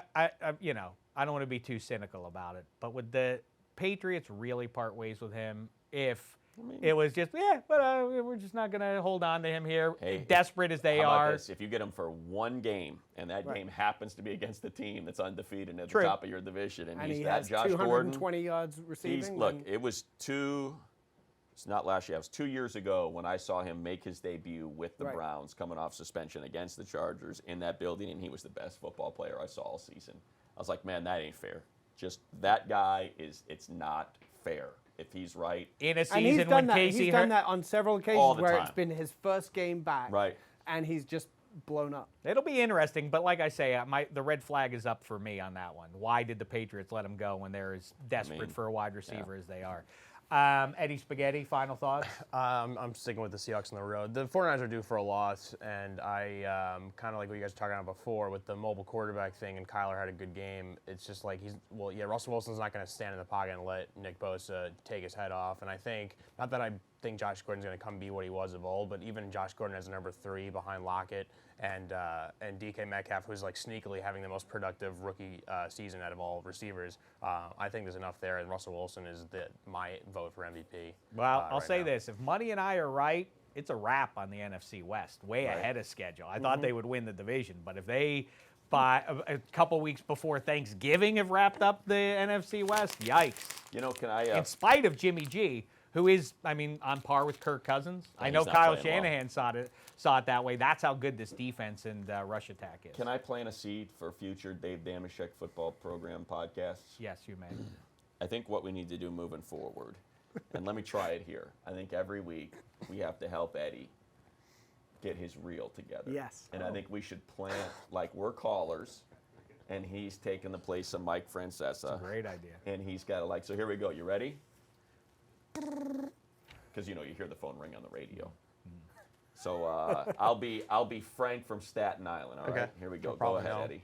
don't want to be too cynical about it, but would the Patriots really part ways with him if it was just, we're just not going to hold on to him here, desperate as they how are. About this? If you get him for one game, and that game happens to be against the team that's undefeated at the top of your division, and he's that Josh Gordon, 220 yards receiving. It was it's not last year. It was 2 years ago when I saw him make his debut with the Browns, coming off suspension against the Chargers in that building, and he was the best football player I saw all season. I was like, man, that ain't fair. Just that guy it's not fair. If he's right. In a season when Casey he's done that on several occasions where it's been his first game back. Right. And he's just blown up. It'll be interesting, but like I say, the red flag is up for me on that one. Why did the Patriots let him go when they're as desperate for a wide receiver as they are? Eddie Spaghetti, final thoughts? I'm sticking with the Seahawks on the road. The 49ers are due for a loss, and I kind of like what you guys were talking about before with the mobile quarterback thing, and Kyler had a good game. It's just like Russell Wilson's not going to stand in the pocket and let Nick Bosa take his head off. And I think, not that I think Josh Gordon's going to come be what he was of old, but even Josh Gordon as number 3 behind Lockett and DK Metcalf, who's like sneakily having the most productive rookie season out of all receivers. I think there's enough there, and Russell Wilson is my vote for MVP. Well, I'll right say now. this. If Money and I are right, it's a wrap on the NFC West, way ahead of schedule. I thought they would win the division, but if they, by a couple weeks before Thanksgiving, have wrapped up the NFC West, yikes. You know, can I? In spite of Jimmy G, who is, on par with Kirk Cousins. I know he's not Kyle playing well. Shanahan saw it that way. That's how good this defense and rush attack is. Can I plant a seed for future Dave Dameshek football program podcasts? Yes, you may. I think what we need to do moving forward, and let me try it here. I think every week we have to help Eddie get his reel together. Yes. And I think we should plant, like we're callers, and he's taking the place of Mike Francesa. Great idea. And he's got to so here we go. You ready? Because you hear the phone ring on the radio. So I'll be Frank from Staten Island. All right, here we go. No problem, go ahead, no. Eddie.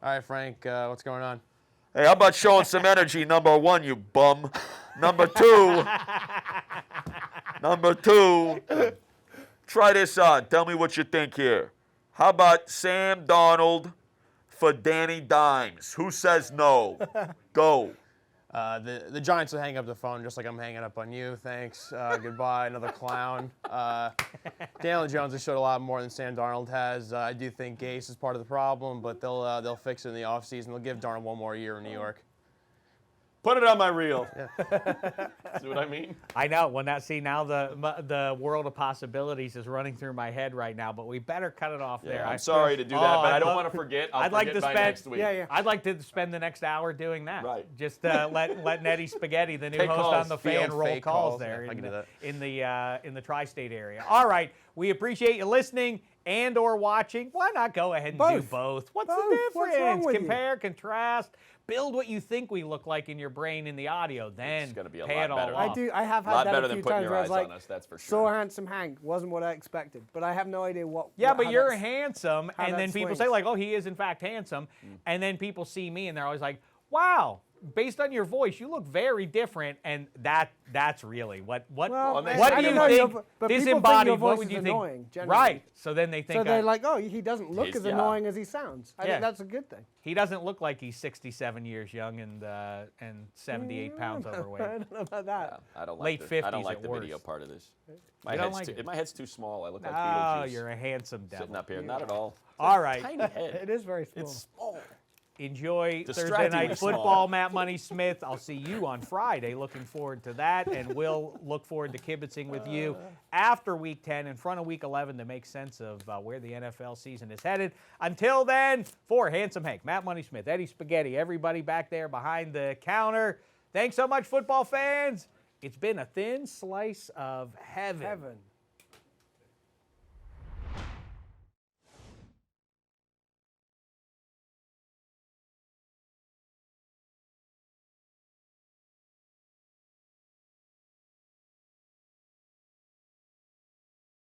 All right, Frank, what's going on? Hey, how about showing some energy, number 1, you bum? Number 2, try this on. Tell me what you think here. How about Sam Darnold for Danny Dimes? Who says no? Go. The Giants will hang up the phone just like I'm hanging up on you. Thanks. Goodbye. Another clown. Daniel Jones has showed a lot more than Sam Darnold has. I do think Gase is part of the problem, but they'll fix it in the offseason. They'll give Darnold one more year in New York. Put it on my reel. See what I mean? I know. Well, now the world of possibilities is running through my head right now, but we better cut it off there. I'm sorry to do that, but I don't want to forget. I'd like to by spend next week. I'd like to spend the next hour doing that. Right. Just letting Eddie Spaghetti, the new Take host calls. on the fan, Field roll fake calls calls. there Yeah, I can do that. in the tri-state area. All right. We appreciate you listening and or watching. Why not go ahead and do both? What's the difference? What's wrong with you? Compare, contrast. Build what you think we look like in your brain in the audio. Then It's gonna be a pay lot it all better. off. I have A lot had that better a than few putting times your where I eyes was like, on us, that's for saw sure. handsome Hank, wasn't what I expected, but I have no idea what. Yeah, but how you're that's- handsome, how and that then people swings. say like, "Oh, he is in fact handsome," and then people see me and they're always like, "Wow, based on your voice, you look very different," and that's really what Well, what they do say you that. think But people think disembodied? your What voice would is you annoying, think? generally. Right. So then they think So they're like, oh, he doesn't look as Yeah. annoying as he sounds. I Yeah. think that's a good thing. he doesn't look like he's 67 years young and 78 pounds I overweight. don't know about that. I don't Late like I don't 50s like at the video worst. part of this. You My don't head's like too, it? my head's too small. I look like Oh, Beetlejuice. you're a handsome devil. Sitting up here. Not at all. All right. Tiny head. It is very small. It's small. Enjoy Thursday Distractingly Night small. Football, Matt Money Smith. I'll see you on Friday. Looking forward to that, and we'll look forward to kibitzing with you after Week 10, in front of Week 11, to make sense of where the NFL season is headed. Until then, for Handsome Hank, Matt Money Smith, Eddie Spaghetti, everybody back there behind the counter, thanks so much, football fans. It's been a thin slice of heaven.